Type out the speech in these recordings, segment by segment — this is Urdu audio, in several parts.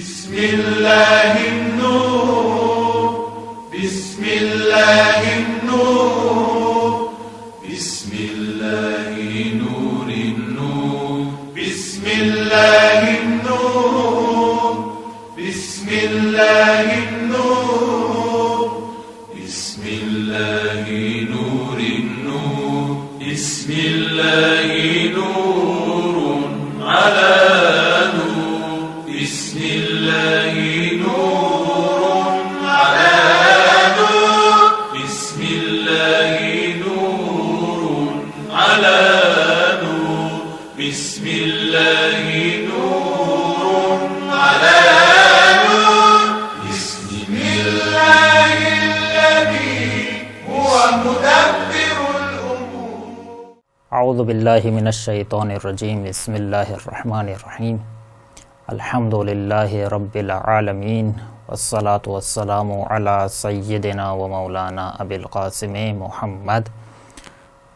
بسم الله النور بسم الله النور بسم الله نور النور بسم الله النور بسم الله النور بسم الله نور النور بسم الله نور على نور بسم الله نور على نور بسم الله نور على نور بسم الله نور على نور بسم الله الذي هو مدبر الأمور. اعوذ باللہ من الشیطان الرجیم. بسم اللہ الرحمن الرحیم. الحمد للہ رب العالمین والصلاة والسلام علی سیدنا و مولانا ابی القاسم محمد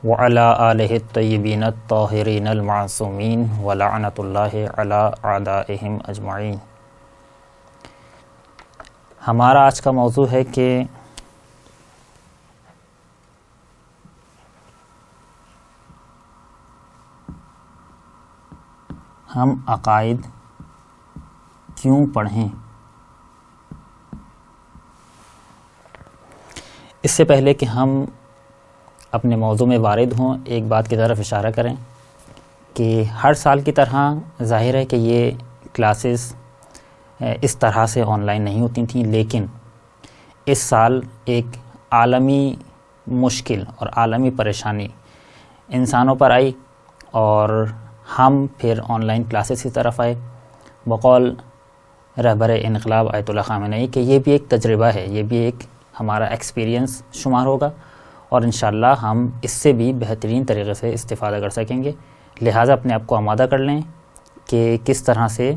وعلی آلہ الطیبین الطاہرین المعصومین ولعنۃ اللہ علی اعدائہم اجمعین. ہمارا آج کا موضوع ہے کہ ہم عقائد کیوں پڑھیں. اس سے پہلے کہ ہم اپنے موضوع میں وارد ہوں، ایک بات کی طرف اشارہ کریں کہ ہر سال کی طرح ظاہر ہے کہ یہ کلاسز اس طرح سے آن لائن نہیں ہوتی تھیں، لیکن اس سال ایک عالمی مشکل اور عالمی پریشانی انسانوں پر آئی اور ہم پھر آن لائن کلاسز کی طرف آئے. بقول رہبر انقلاب آیت اللہ خامنئی کہ یہ بھی ایک تجربہ ہے، یہ بھی ایک ہمارا ایکسپیرینس شمار ہوگا اور انشاءاللہ ہم اس سے بھی بہترین طریقے سے استفادہ کر سکیں گے. لہٰذا اپنے آپ کو آمادہ کر لیں کہ کس طرح سے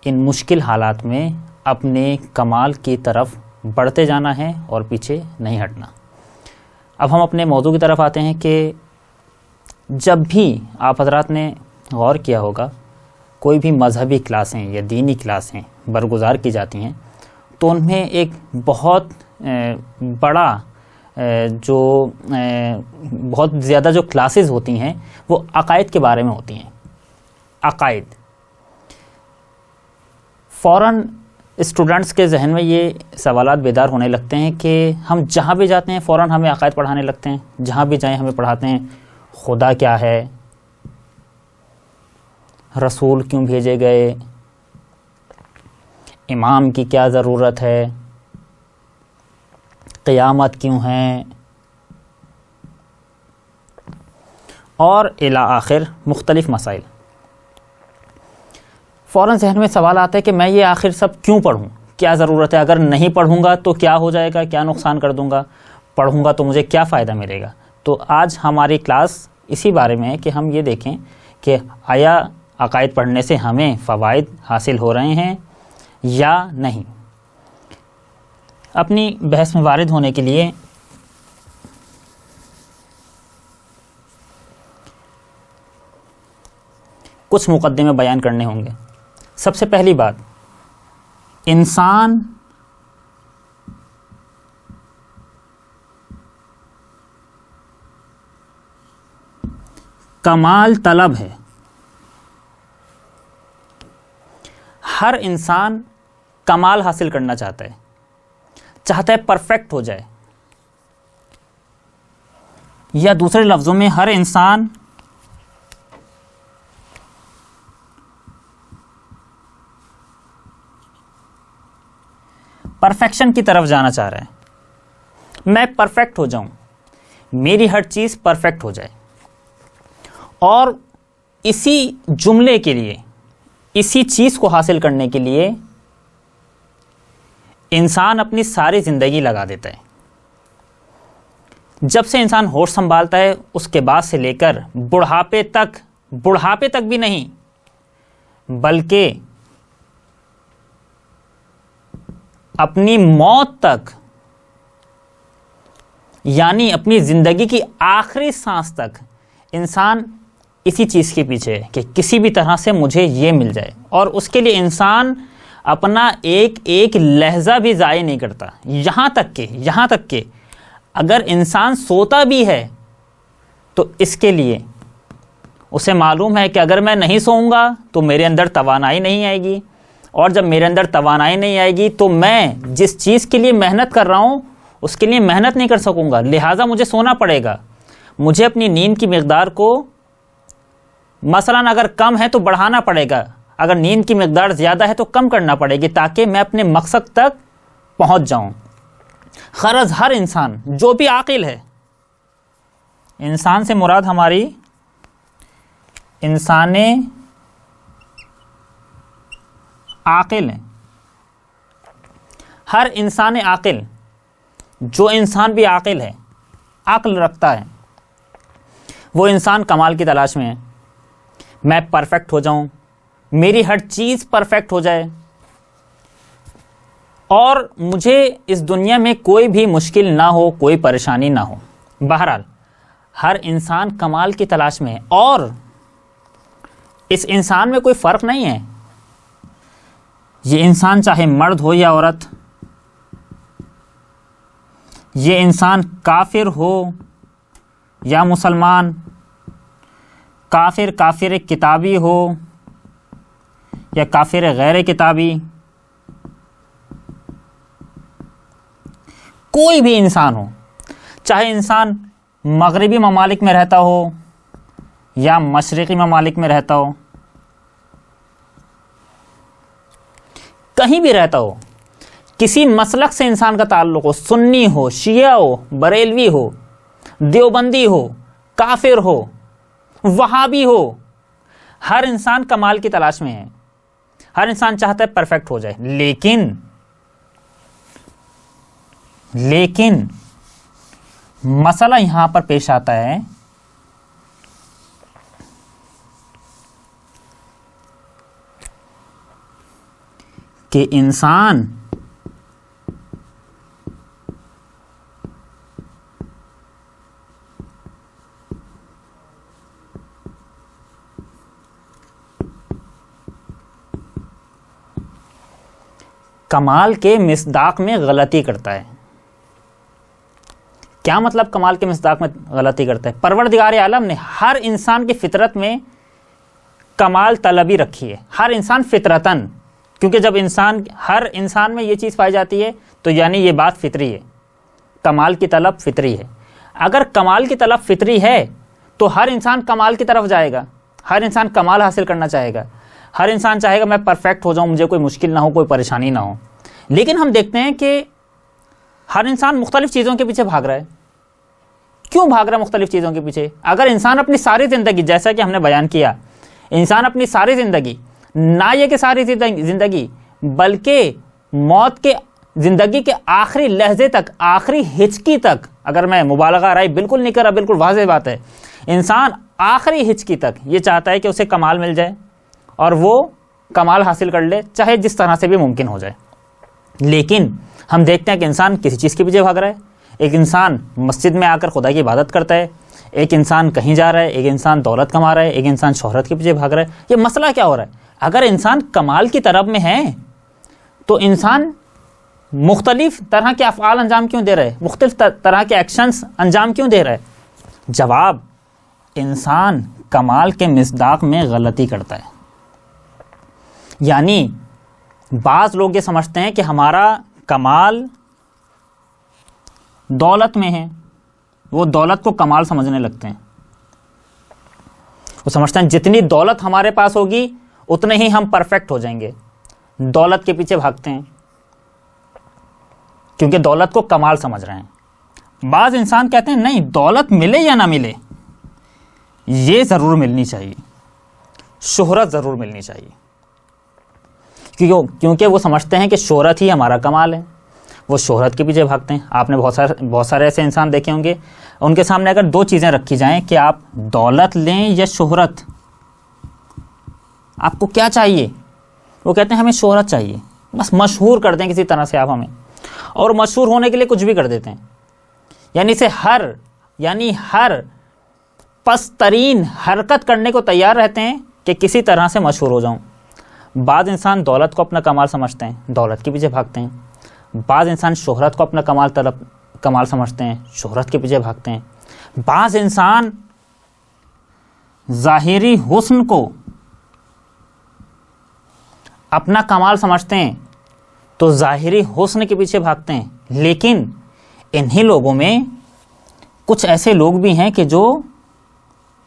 ان مشکل حالات میں اپنے کمال کی طرف بڑھتے جانا ہے اور پیچھے نہیں ہٹنا. اب ہم اپنے موضوع کی طرف آتے ہیں کہ جب بھی آپ حضرات نے غور کیا ہوگا کوئی بھی مذہبی کلاسیں یا دینی کلاسیں برگزار کی جاتی ہیں تو ان میں ایک بہت بڑا بہت زیادہ جو کلاسز ہوتی ہیں وہ عقائد کے بارے میں ہوتی ہیں. عقائد فوراً اسٹوڈنٹس کے ذہن میں یہ سوالات بیدار ہونے لگتے ہیں کہ ہم جہاں بھی جاتے ہیں فوراً ہمیں عقائد پڑھانے لگتے ہیں. جہاں بھی جائیں ہمیں پڑھاتے ہیں خدا کیا ہے، رسول کیوں بھیجے گئے، امام کی کیا ضرورت ہے، قیامت کیوں ہے، اور الی آخر مختلف مسائل. فوراً ذہن میں سوال آتا ہے کہ میں یہ آخر سب کیوں پڑھوں، کیا ضرورت ہے، اگر نہیں پڑھوں گا تو کیا ہو جائے گا، کیا نقصان کر دوں گا، پڑھوں گا تو مجھے کیا فائدہ ملے گا. تو آج ہماری کلاس اسی بارے میں ہے کہ ہم یہ دیکھیں کہ آیا عقائد پڑھنے سے ہمیں فوائد حاصل ہو رہے ہیں یا نہیں. اپنی بحث میں وارد ہونے کے لیے کچھ مقدمے بیان کرنے ہوں گے. سب سے پہلی بات، انسان کمال طلب ہے. ہر انسان کمال حاصل کرنا چاہتا ہے پرفیکٹ ہو جائے، یا دوسرے لفظوں میں ہر انسان پرفیکشن کی طرف جانا چاہ رہا ہے. میں پرفیکٹ ہو جاؤں، میری ہر چیز پرفیکٹ ہو جائے. اور اسی جملے کے لیے، اسی چیز کو حاصل کرنے کے لیے انسان اپنی ساری زندگی لگا دیتا ہے. جب سے انسان ہوش سنبھالتا ہے اس کے بعد سے لے کر بڑھاپے تک بھی نہیں بلکہ اپنی موت تک، یعنی اپنی زندگی کی آخری سانس تک انسان اسی چیز کے پیچھے ہے کہ کسی بھی طرح سے مجھے یہ مل جائے. اور اس کے لیے انسان اپنا ایک ایک لحظہ بھی ضائع نہیں کرتا، یہاں تک کہ اگر انسان سوتا بھی ہے تو اس کے لیے اسے معلوم ہے کہ اگر میں نہیں سوؤں گا تو میرے اندر توانائی نہیں آئے گی، اور جب میرے اندر توانائی نہیں آئے گی تو میں جس چیز کے لیے محنت کر رہا ہوں اس کے لیے محنت نہیں کر سکوں گا، لہٰذا مجھے سونا پڑے گا۔ مجھے اپنی نیند کی مقدار کو مثلاً اگر کم ہے تو بڑھانا پڑے گا، اگر نیند کی مقدار زیادہ ہے تو کم کرنا پڑے گی، تاکہ میں اپنے مقصد تک پہنچ جاؤں۔ غرض ہر انسان جو بھی عاقل ہے، انسان سے مراد ہماری انسان عاقل ہیں، ہر انسان عاقل، جو انسان بھی عاقل ہے، عقل رکھتا ہے، وہ انسان کمال کی تلاش میں ہے۔ میں پرفیکٹ ہو جاؤں، میری ہر چیز پرفیکٹ ہو جائے، اور مجھے اس دنیا میں کوئی بھی مشکل نہ ہو، کوئی پریشانی نہ ہو۔ بہرحال ہر انسان کمال کی تلاش میں ہے، اور اس انسان میں کوئی فرق نہیں ہے، یہ انسان چاہے مرد ہو یا عورت، یہ انسان کافر ہو یا مسلمان، کافر کتابی ہو یا کافر غیر کتابی، کوئی بھی انسان ہو، چاہے انسان مغربی ممالک میں رہتا ہو یا مشرقی ممالک میں رہتا ہو، کہیں بھی رہتا ہو، کسی مسلک سے انسان کا تعلق ہو، سنی ہو، شیعہ ہو، بریلوی ہو، دیوبندی ہو، کافر ہو، وہابی ہو، ہر انسان کمال کی تلاش میں ہے، ہر انسان چاہتا ہے پرفیکٹ ہو جائے، لیکن مسئلہ یہاں پر پیش آتا ہے کہ انسان کمال کے مصداق میں غلطی کرتا ہے۔ کیا مطلب کمال کے مصداق میں غلطی کرتا ہے؟ پروردگار عالم نے ہر انسان کی فطرت میں کمال طلبی رکھی ہے، ہر انسان فطرتاً، کیونکہ جب ہر انسان میں یہ چیز پائی جاتی ہے تو یعنی یہ بات فطری ہے، کمال کی طلب فطری ہے۔ اگر کمال کی طلب فطری ہے تو ہر انسان کمال کی طرف جائے گا، ہر انسان کمال حاصل کرنا چاہے گا، ہر انسان چاہے گا میں پرفیکٹ ہو جاؤں، مجھے کوئی مشکل نہ ہو، کوئی پریشانی نہ ہو۔ لیکن ہم دیکھتے ہیں کہ ہر انسان مختلف چیزوں کے پیچھے بھاگ رہا ہے۔ کیوں بھاگ رہا ہے مختلف چیزوں کے پیچھے؟ اگر انسان اپنی ساری زندگی، جیسا کہ ہم نے بیان کیا، انسان اپنی ساری زندگی، نہ یہ کہ ساری زندگی بلکہ موت کے زندگی کے آخری لحظے تک، آخری ہچکی تک، اگر میں مبالغہ رائے بالکل نہیں کر رہا، بالکل واضح بات ہے، انسان آخری ہچکی تک یہ چاہتا ہے کہ اسے کمال مل جائے اور وہ کمال حاصل کر لے، چاہے جس طرح سے بھی ممکن ہو جائے۔ لیکن ہم دیکھتے ہیں کہ انسان کسی چیز کے پیچھے بھاگ رہا ہے۔ ایک انسان مسجد میں آ کر خدا کی عبادت کرتا ہے، ایک انسان کہیں جا رہا ہے، ایک انسان دولت کما رہا ہے، ایک انسان شہرت کے پیچھے بھاگ رہا ہے۔ یہ مسئلہ کیا ہو رہا ہے؟ اگر انسان کمال کی طرف میں ہے تو انسان مختلف طرح کے افعال انجام کیوں دے رہا ہے؟ مختلف طرح کے ایکشنز انجام کیوں دے رہا ہے؟ جواب، انسان کمال کے مصداق میں غلطی کرتا ہے۔ یعنی بعض لوگ یہ سمجھتے ہیں کہ ہمارا کمال دولت میں ہے، وہ دولت کو کمال سمجھنے لگتے ہیں، وہ سمجھتے ہیں جتنی دولت ہمارے پاس ہوگی اتنے ہی ہم پرفیکٹ ہو جائیں گے، دولت کے پیچھے بھاگتے ہیں کیونکہ دولت کو کمال سمجھ رہے ہیں۔ بعض انسان کہتے ہیں نہیں، دولت ملے یا نہ ملے یہ ضرور ملنی چاہیے، شہرت ضرور ملنی چاہیے، کیونکہ وہ سمجھتے ہیں کہ شہرت ہی ہمارا کمال ہے، وہ شہرت کے پیچھے بھاگتے ہیں۔ آپ نے بہت سارے ایسے انسان دیکھے ہوں گے، ان کے سامنے اگر دو چیزیں رکھی جائیں کہ آپ دولت لیں یا شہرت، آپ کو کیا چاہیے؟ وہ کہتے ہیں ہمیں شہرت چاہیے، بس مشہور کر دیں کسی طرح سے آپ ہمیں، اور مشہور ہونے کے لیے کچھ بھی کر دیتے ہیں، یعنی ہر پست ترین حرکت کرنے کو تیار رہتے ہیں کہ کسی طرح سے مشہور ہو جاؤں۔ بعض انسان دولت کو اپنا کمال سمجھتے ہیں، دولت کے پیچھے بھاگتے ہیں. بعض انسان شہرت کو اپنا کمال سمجھتے ہیں، شہرت کے پیچھے بھاگتے ہیں. بعض انسان ظاہری حسن کو اپنا کمال سمجھتے ہیں تو ظاہری حسن کے پیچھے بھاگتے ہیں. لیکن انہی لوگوں میں کچھ ایسے لوگ بھی ہیں کہ جو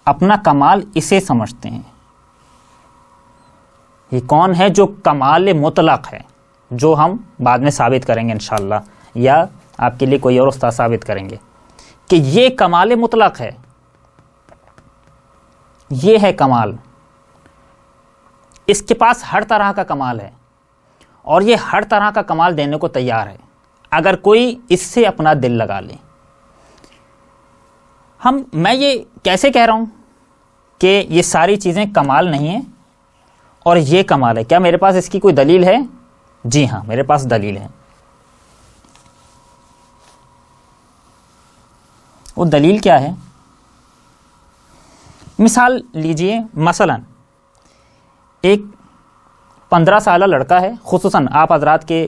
اپنا کمال اسے سمجھتے ہیں. یہ کون ہے؟ جو کمال مطلق ہے، جو ہم بعد میں ثابت کریں گے انشاءاللہ، یا آپ کے لیے کوئی اور استاد ثابت کریں گے کہ یہ کمال مطلق ہے. یہ ہے کمال، اس کے پاس ہر طرح کا کمال ہے اور یہ ہر طرح کا کمال دینے کو تیار ہے اگر کوئی اس سے اپنا دل لگا لے. میں یہ کیسے کہہ رہا ہوں کہ یہ ساری چیزیں کمال نہیں ہیں اور یہ کمال ہے؟ کیا میرے پاس اس کی کوئی دلیل ہے؟ جی ہاں، میرے پاس دلیل ہے. وہ دلیل کیا ہے؟ مثال لیجئے، مثلا ایک 15 سالہ لڑکا ہے، خصوصاً آپ حضرات کے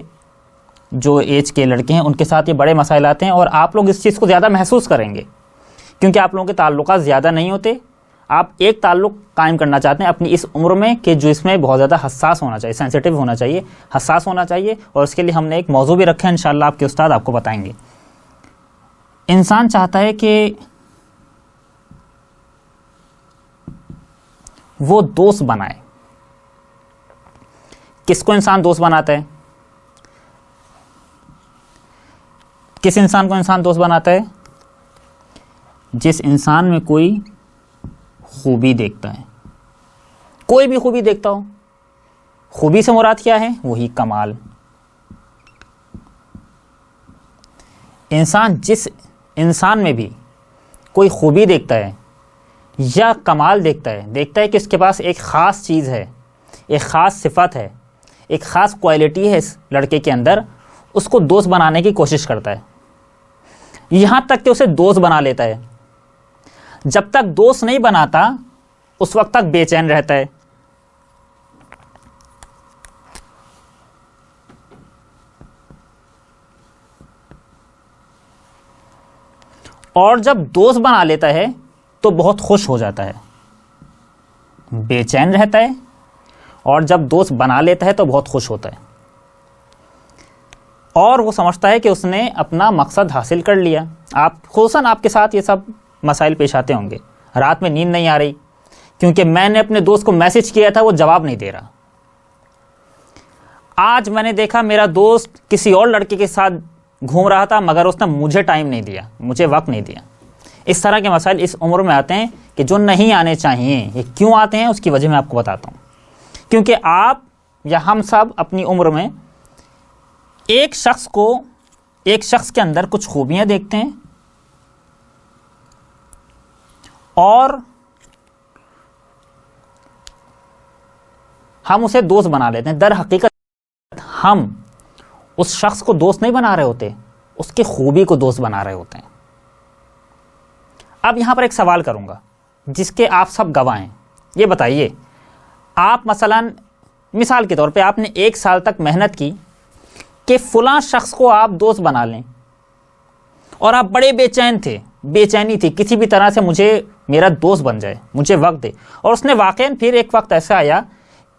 جو ایج کے لڑکے ہیں ان کے ساتھ یہ بڑے مسائل آتے ہیں اور آپ لوگ اس چیز کو زیادہ محسوس کریں گے کیونکہ آپ لوگوں کے تعلقات زیادہ نہیں ہوتے. آپ ایک تعلق قائم کرنا چاہتے ہیں اپنی اس عمر میں کہ جو اس میں بہت زیادہ حساس ہونا چاہیے، سینسیٹیو ہونا چاہیے، حساس ہونا چاہیے. اور اس کے لیے ہم نے ایک موضوع بھی رکھا ہے، انشاءاللہ آپ کے استاد آپ کو بتائیں گے. انسان چاہتا ہے کہ وہ دوست بنائے. کس کو انسان دوست بناتا ہے؟ کس انسان کو انسان دوست بناتا ہے؟ جس انسان میں کوئی خوبی دیکھتا ہے، کوئی بھی خوبی دیکھتا ہو. خوبی سے مراد کیا ہے؟ وہی کمال. جس انسان میں بھی کوئی خوبی دیکھتا ہے یا کمال دیکھتا ہے کہ اس کے پاس ایک خاص چیز ہے، ایک خاص صفت ہے، ایک خاص کوالٹی ہے اس لڑکے کے اندر، اس کو دوست بنانے کی کوشش کرتا ہے. یہاں تک کہ اسے دوست بنا لیتا ہے. جب تک دوست نہیں بناتا اس وقت تک بے چین رہتا ہے. اور جب دوست بنا لیتا ہے تو بہت خوش ہو جاتا ہے. بے چین رہتا ہے اور جب دوست بنا لیتا ہے تو بہت خوش ہوتا ہے اور وہ سمجھتا ہے کہ اس نے اپنا مقصد حاصل کر لیا. خصوصاً آپ کے ساتھ یہ سب مسائل پیش آتے ہوں گے. رات میں نیند نہیں آ رہی کیونکہ میں نے اپنے دوست کو میسج کیا تھا، وہ جواب نہیں دے رہا. آج میں نے دیکھا میرا دوست کسی اور لڑکے کے ساتھ گھوم رہا تھا مگر اس نے مجھے ٹائم نہیں دیا، مجھے وقت نہیں دیا. اس طرح کے مسائل اس عمر میں آتے ہیں کہ جو نہیں آنے چاہیے. یہ کیوں آتے ہیں اس کی وجہ میں آپ کو بتاتا ہوں. کیونکہ آپ یا ہم سب اپنی عمر میں ایک شخص کے اندر کچھ خوبیاں دیکھتے ہیں اور ہم اسے دوست بنا لیتے ہیں. در حقیقت ہم اس شخص کو دوست نہیں بنا رہے ہوتے، اس کی خوبی کو دوست بنا رہے ہوتے ہیں. اب یہاں پر ایک سوال کروں گا جس کے آپ سب گواہ ہیں. یہ بتائیے، آپ مثال کے طور پہ آپ نے 1 سال تک محنت کی کہ فلاں شخص کو آپ دوست بنا لیں اور آپ بڑے بے چینی تھی کسی بھی طرح سے مجھے میرا دوست بن جائے، مجھے وقت دے. اور اس نے واقعاً پھر ایک وقت ایسا آیا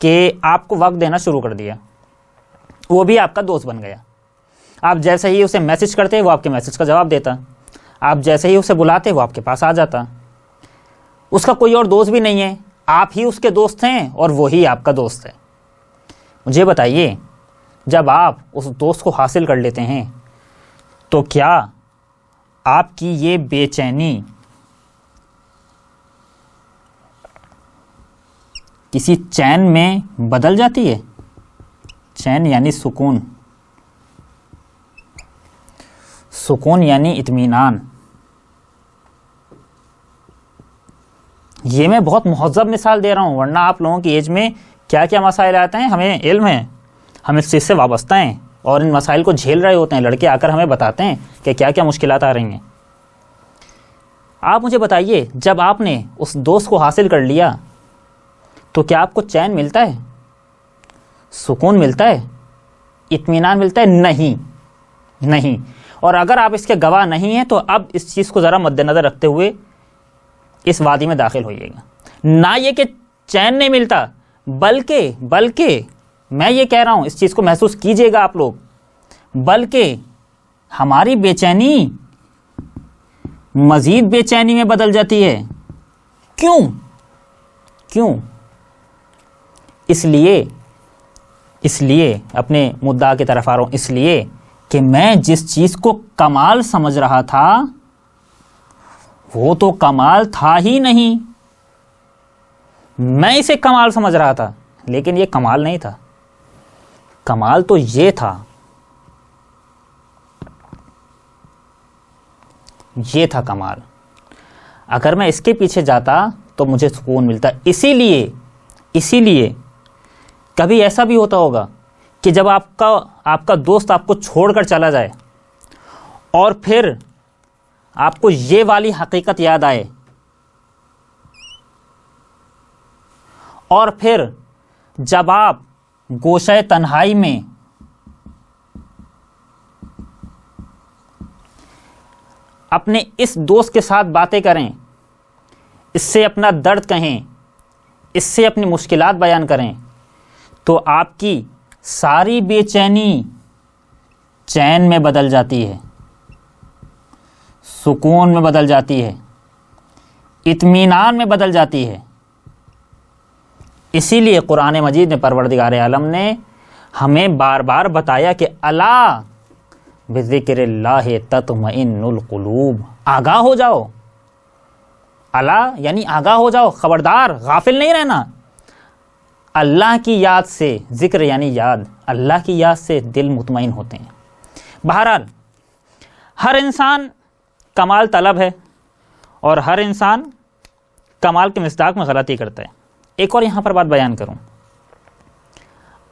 کہ آپ کو وقت دینا شروع کر دیا، وہ بھی آپ کا دوست بن گیا. آپ جیسے ہی اسے میسج کرتے وہ آپ کے میسج کا جواب دیتا، آپ جیسے ہی اسے بلاتے وہ آپ کے پاس آ جاتا. اس کا کوئی اور دوست بھی نہیں ہے، آپ ہی اس کے دوست ہیں اور وہی آپ کا دوست ہے. مجھے بتائیے، جب آپ اس دوست کو حاصل کر لیتے ہیں تو کیا آپ کی یہ بے چینی کسی چین میں بدل جاتی ہے؟ چین یعنی سکون یعنی اطمینان. یہ میں بہت مہذب مثال دے رہا ہوں، ورنہ آپ لوگوں کی ایج میں کیا کیا مسائل آتے ہیں ہمیں علم ہے، ہم اس چیز سے وابستہ ہیں اور ان مسائل کو جھیل رہے ہوتے ہیں. لڑکے آ کر ہمیں بتاتے ہیں کہ کیا کیا مشکلات آ رہی ہیں. آپ مجھے بتائیے، جب آپ نے اس دوست کو حاصل کر لیا تو کیا آپ کو چین ملتا ہے؟ سکون ملتا ہے؟ اطمینان ملتا ہے؟ نہیں. اور اگر آپ اس کے گواہ نہیں ہیں تو اب اس چیز کو ذرا مد نظر رکھتے ہوئے اس وادی میں داخل ہوئیے گا. نہ یہ کہ چین نہیں ملتا، بلکہ میں یہ کہہ رہا ہوں، اس چیز کو محسوس کیجئے گا آپ لوگ، بلکہ ہماری بے چینی مزید بے چینی میں بدل جاتی ہے. کیوں؟ اس لیے اپنے مدعا کی طرف آ رہا ہوں، اس لیے کہ میں جس چیز کو کمال سمجھ رہا تھا وہ تو کمال تھا ہی نہیں. میں اسے کمال سمجھ رہا تھا لیکن یہ کمال نہیں تھا. کمال تو یہ تھا کمال. اگر میں اس کے پیچھے جاتا تو مجھے سکون ملتا. اسی لیے کبھی ایسا بھی ہوتا ہوگا کہ جب آپ کا دوست آپ کو چھوڑ کر چلا جائے اور پھر آپ کو یہ والی حقیقت یاد آئے، اور پھر جب آپ گوشہ تنہائی میں اپنے اس دوست کے ساتھ باتیں کریں، اس سے اپنا درد کہیں، اس سے اپنی مشکلات بیان کریں، تو آپ کی ساری بے چینی چین میں بدل جاتی ہے، سکون میں بدل جاتی ہے، اطمینان میں بدل جاتی ہے. اسی لیے قرآن مجید میں پروردگار عالم نے ہمیں بار بار بتایا کہ الا بذکر اللہ تطمئن القلوب. آگاہ ہو جاؤ. الا یعنی آگاہ ہو جاؤ، خبردار، غافل نہیں رہنا. اللہ کی یاد سے، ذکر یعنی یاد، اللہ کی یاد سے دل مطمئن ہوتے ہیں. بہرحال ہر انسان کمال طلب ہے اور ہر انسان کمال کے مصداق میں غلطی کرتا ہے. ایک اور یہاں پر بات بیان کروں.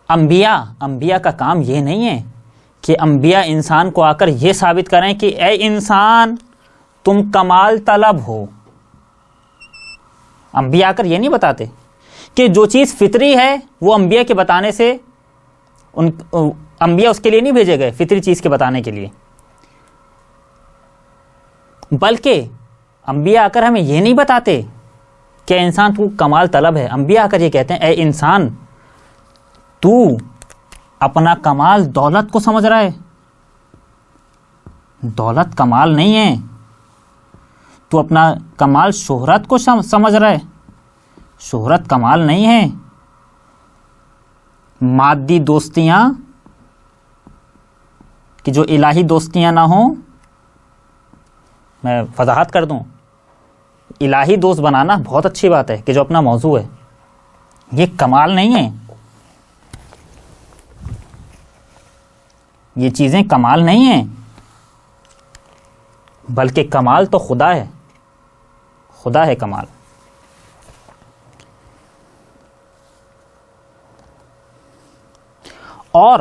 انبیاء کا کام یہ نہیں ہے کہ انبیاء انسان کو آ کر یہ ثابت کریں کہ اے انسان تم کمال طلب ہو. انبیاء آ کر یہ نہیں بتاتے کہ جو چیز فطری ہے وہ انبیاء کے بتانے سے انبیاء اس کے لیے نہیں بھیجے گئے فطری چیز کے بتانے کے لیے، بلکہ انبیاء آ کر ہمیں یہ نہیں بتاتے کہ انسان تو کمال طلب ہے. انبیاء آ کر یہ کہتے ہیں اے انسان تو اپنا کمال دولت کو سمجھ رہا ہے. دولت کمال نہیں ہے. تو اپنا کمال شہرت کو سمجھ رہا ہے. شہرت کمال نہیں ہے. مادی دوستیاں کہ جو الہی دوستیاں نہ ہوں، میں وضاحت کر دوں، الہی دوست بنانا بہت اچھی بات ہے کہ جو اپنا موضوع ہے، یہ کمال نہیں ہے. یہ چیزیں کمال نہیں ہیں، بلکہ کمال تو خدا ہے. خدا ہے کمال. اور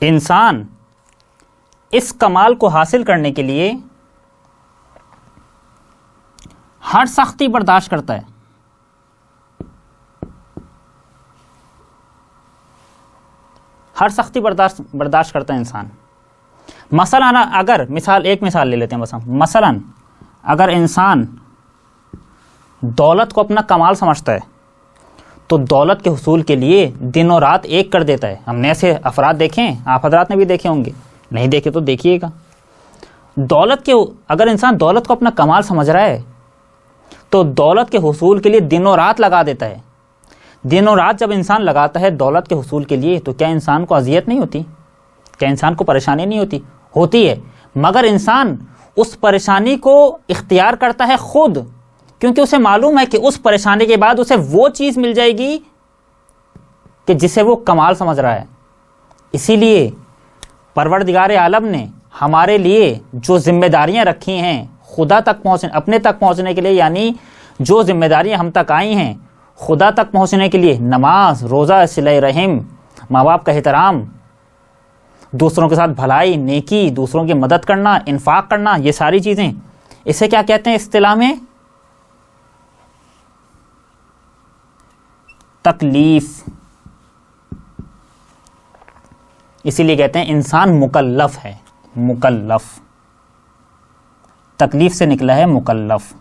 انسان اس کمال کو حاصل کرنے کے لیے ہر سختی برداشت کرتا ہے. ہر سختی برداشت کرتا ہے انسان. مثلا اگر ایک مثال لے لیتے ہیں. مثلا اگر انسان دولت کو اپنا کمال سمجھتا ہے تو دولت کے حصول کے لیے دن و رات ایک کر دیتا ہے. ہم نے ایسے افراد دیکھے ہیں، آپ حضرات نے بھی دیکھے ہوں گے، نہیں دیکھے تو دیکھیے گا. اگر انسان دولت کو اپنا کمال سمجھ رہا ہے تو دولت کے حصول کے لیے دن و رات لگا دیتا ہے. دن و رات جب انسان لگاتا ہے دولت کے حصول کے لیے تو کیا انسان کو اذیت نہیں ہوتی؟ کیا انسان کو پریشانی نہیں ہوتی؟ ہوتی ہے، مگر انسان اس پریشانی کو اختیار کرتا ہے خود، کیونکہ اسے معلوم ہے کہ اس پریشانی کے بعد اسے وہ چیز مل جائے گی کہ جسے وہ کمال سمجھ رہا ہے. اسی لیے پروردگار عالم نے ہمارے لیے جو ذمہ داریاں رکھی ہیں خدا تک اپنے تک پہنچنے کے لیے، یعنی جو ذمہ داریاں ہم تک آئی ہیں خدا تک پہنچنے کے لیے، نماز، روزہ، صلہ رحم، ماں باپ کا احترام، دوسروں کے ساتھ بھلائی، نیکی، دوسروں کی مدد کرنا، انفاق کرنا، یہ ساری چیزیں، اسے کیا کہتے ہیں اصطلاح میں؟ تکلیف. اسی لیے کہتے ہیں انسان مکلف ہے. مکلف تکلیف سے نکلا ہے مکلف.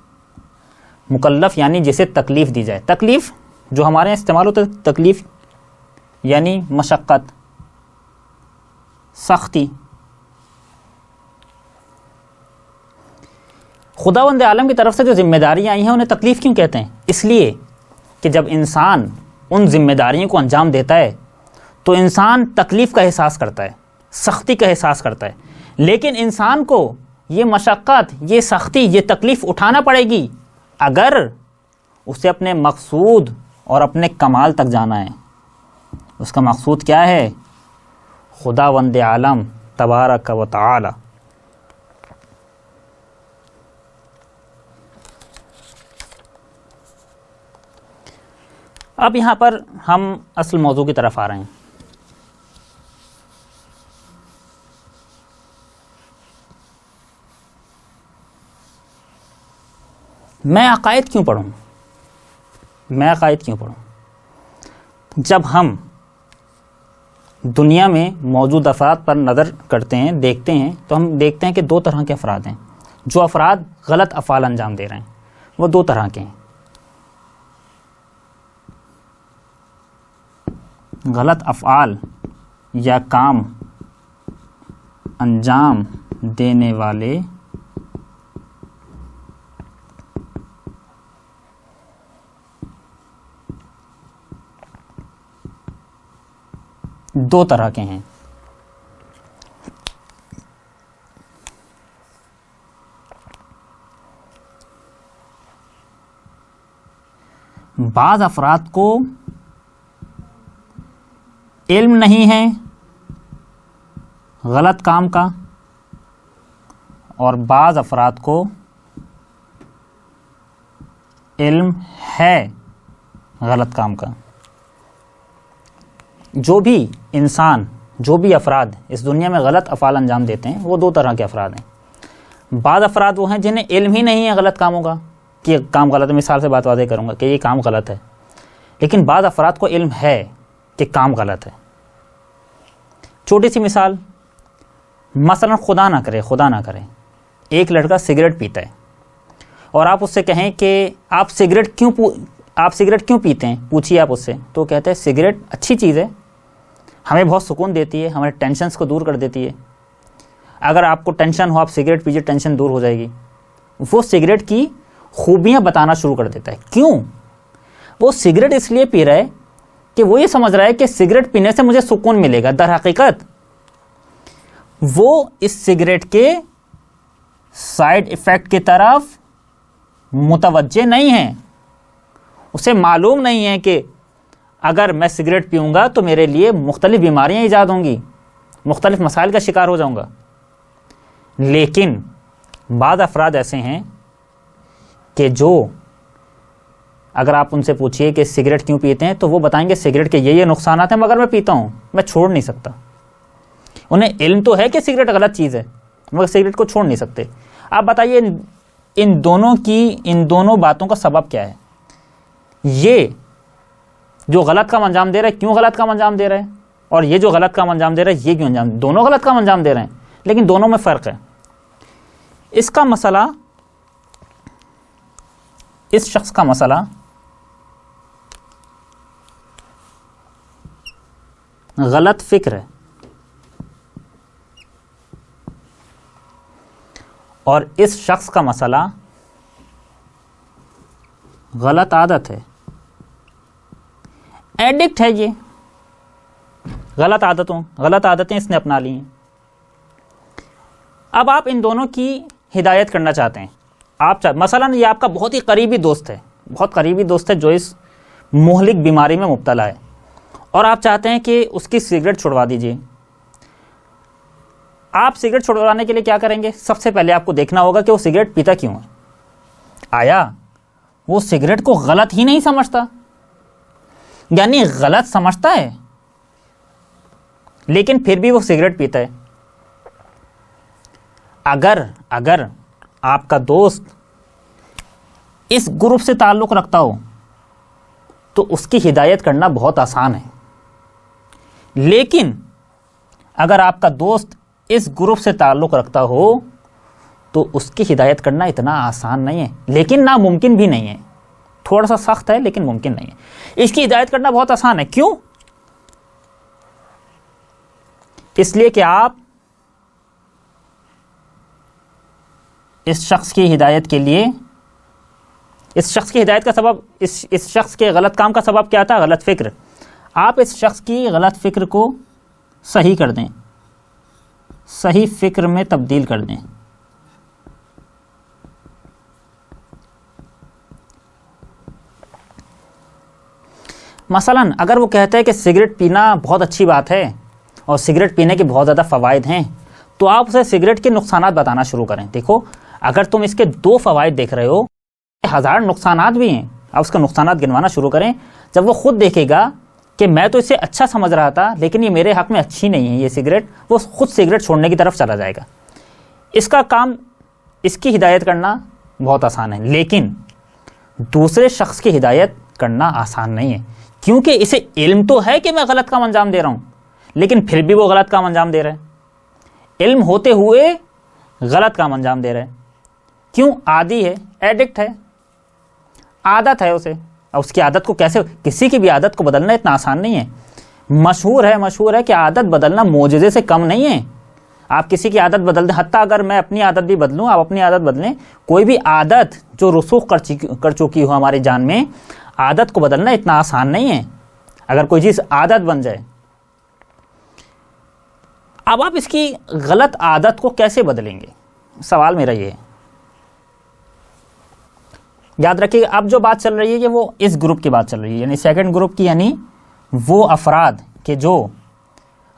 مکلف یعنی جسے تکلیف دی جائے. تکلیف جو ہمارے یہاں استعمال ہوتا ہے، تکلیف یعنی مشقت، سختی. خداوند عالم کی طرف سے جو ذمہ داریاں آئی ہیں انہیں تکلیف کیوں کہتے ہیں؟ اس لیے کہ جب انسان ان ذمہ داریوں کو انجام دیتا ہے تو انسان تکلیف کا احساس کرتا ہے، سختی کا احساس کرتا ہے. لیکن انسان کو یہ مشقت، یہ سختی، یہ تکلیف اٹھانا پڑے گی اگر اسے اپنے مقصود اور اپنے کمال تک جانا ہے. اس کا مقصود کیا ہے؟ خداوند عالم تبارک و تعالی. اب یہاں پر ہم اصل موضوع کی طرف آ رہے ہیں. میں عقائد کیوں پڑھوں؟ میں عقائد کیوں پڑھوں؟ جب ہم دنیا میں موجود افراد پر نظر کرتے ہیں، دیکھتے ہیں، تو ہم دیکھتے ہیں کہ دو طرح کے افراد ہیں. جو افراد غلط افعال انجام دے رہے ہیں وہ دو طرح کے ہیں. غلط افعال یا کام انجام دینے والے دو طرح کے ہیں. بعض افراد کو علم نہیں ہے غلط کام کا، اور بعض افراد کو علم ہے غلط کام کا. جو بھی انسان، جو بھی افراد اس دنیا میں غلط افعال انجام دیتے ہیں وہ دو طرح کے افراد ہیں. بعض افراد وہ ہیں جنہیں علم ہی نہیں ہے غلط کاموں کا کہ یہ کام غلط ہے. مثال سے بات واضح کروں گا کہ یہ کام غلط ہے، لیکن بعض افراد کو علم ہے کہ کام غلط ہے. چھوٹی سی مثال، مثلا خدا نہ کرے ایک لڑکا سگریٹ پیتا ہے اور آپ اس سے کہیں کہ آپ سگریٹ کیوں پیتے ہیں، پوچھیے آپ اس سے، تو کہتے ہیں سگریٹ اچھی چیز ہے، ہمیں بہت سکون دیتی ہے، ہمارے ٹینشنز کو دور کر دیتی ہے. اگر آپ کو ٹینشن ہو آپ سگریٹ پیجیے، ٹینشن دور ہو جائے گی. وہ سگریٹ کی خوبیاں بتانا شروع کر دیتا ہے. کیوں؟ وہ سگریٹ اس لیے پی رہا ہے کہ وہ یہ سمجھ رہا ہے کہ سگریٹ پینے سے مجھے سکون ملے گا. در حقیقت وہ اس سگریٹ کے سائیڈ ایفیکٹ کی طرف متوجہ نہیں ہے. اسے معلوم نہیں ہے کہ اگر میں سگریٹ پیوں گا تو میرے لیے مختلف بیماریاں ایجاد ہوں گی، مختلف مسائل کا شکار ہو جاؤں گا. لیکن بعض افراد ایسے ہیں کہ جو اگر آپ ان سے پوچھئے کہ سگریٹ کیوں پیتے ہیں تو وہ بتائیں گے سگریٹ کے یہ نقصانات ہیں، مگر میں پیتا ہوں، میں چھوڑ نہیں سکتا. انہیں علم تو ہے کہ سگریٹ غلط چیز ہے مگر سگریٹ کو چھوڑ نہیں سکتے. آپ بتائیے ان دونوں باتوں کا سبب کیا ہے؟ یہ جو غلط کام انجام دے رہا ہے کیوں غلط کام انجام دے رہا ہے، اور یہ جو غلط کام انجام دے رہا ہے یہ کیوں دونوں غلط کام انجام دے رہے ہیں، لیکن دونوں میں فرق ہے. اس کا مسئلہ، اس شخص کا مسئلہ غلط فکر ہے اور اس شخص کا مسئلہ غلط عادت ہے. ایڈکٹ ہے، یہ غلط عادتیں اس نے اپنا لی ہیں. اب آپ ان دونوں کی ہدایت کرنا چاہتے ہیں. مثلا یہ آپ کا بہت ہی قریبی دوست ہے جو اس مہلک بیماری میں مبتلا ہے، اور آپ چاہتے ہیں کہ اس کی سگریٹ چھڑوا دیجیے. آپ سگریٹ چھڑوانے کے لیے کیا کریں گے؟ سب سے پہلے آپ کو دیکھنا ہوگا کہ وہ سگریٹ پیتا کیوں ہے. آیا وہ سگریٹ کو غلط ہی نہیں سمجھتا؟ یعنی غلط سمجھتا ہے لیکن پھر بھی وہ سگریٹ پیتا ہے. اگر آپ کا دوست اس گروپ سے تعلق رکھتا ہو تو اس کی ہدایت کرنا بہت آسان ہے. لیکن اگر آپ کا دوست اس گروپ سے تعلق رکھتا ہو تو اس کی ہدایت کرنا اتنا آسان نہیں ہے، لیکن ناممکن بھی نہیں ہے. تھوڑا سا سخت ہے لیکن ممکن نہیں ہے. اس کی ہدایت کرنا بہت آسان ہے. کیوں؟ اس لیے کہ آپ اس شخص کی ہدایت کے لیے، اس شخص کی ہدایت کا سبب، اس شخص کے غلط کام کا سبب کیا تھا؟ غلط فکر. آپ اس شخص کی غلط فکر کو صحیح کر دیں، صحیح فکر میں تبدیل کر دیں. مثلا اگر وہ کہتا ہے کہ سگریٹ پینا بہت اچھی بات ہے اور سگریٹ پینے کے بہت زیادہ فوائد ہیں، تو آپ اسے سگریٹ کے نقصانات بتانا شروع کریں. دیکھو، اگر تم اس کے 2 فوائد دیکھ رہے ہو، 1000 نقصانات بھی ہیں، آپ اس کا نقصانات گنوانا شروع کریں. جب وہ خود دیکھے گا کہ میں تو اسے اچھا سمجھ رہا تھا لیکن یہ میرے حق میں اچھی نہیں ہے یہ سگریٹ، وہ خود سگریٹ چھوڑنے کی طرف چلا جائے گا. اس کا کام، اس کی ہدایت کرنا بہت آسان ہے، لیکن دوسرے شخص کی ہدایت کرنا آسان نہیں ہے. کیونکہ اسے علم تو ہے کہ میں غلط کام انجام دے رہا ہوں، لیکن پھر بھی وہ غلط کام انجام دے رہا ہے. علم ہوتے ہوئے غلط کام انجام دے رہا ہے. کیوں؟ عادی ہے، ایڈکٹ ہے، عادت ہے اسے. اور اس کی عادت کو کیسے، کسی کی بھی عادت کو بدلنا اتنا آسان نہیں ہے. مشہور ہے کہ عادت بدلنا معجزے سے کم نہیں ہے. آپ کسی کی عادت بدل دیں، حتیٰ اگر میں اپنی عادت بھی بدلوں، آپ اپنی عادت بدلیں، کوئی بھی عادت جو رسوخ کر چکی ہو ہماری جان میں، عادت کو بدلنا اتنا آسان نہیں ہے. اگر کوئی چیز عادت بن جائے، اب آپ اس کی غلط عادت کو کیسے بدلیں گے؟ سوال میرا یہ ہے. یاد رکھیے، اب جو بات چل رہی ہے وہ اس گروپ کی بات چل رہی ہے، یعنی سیکنڈ گروپ کی، یعنی وہ افراد کہ جو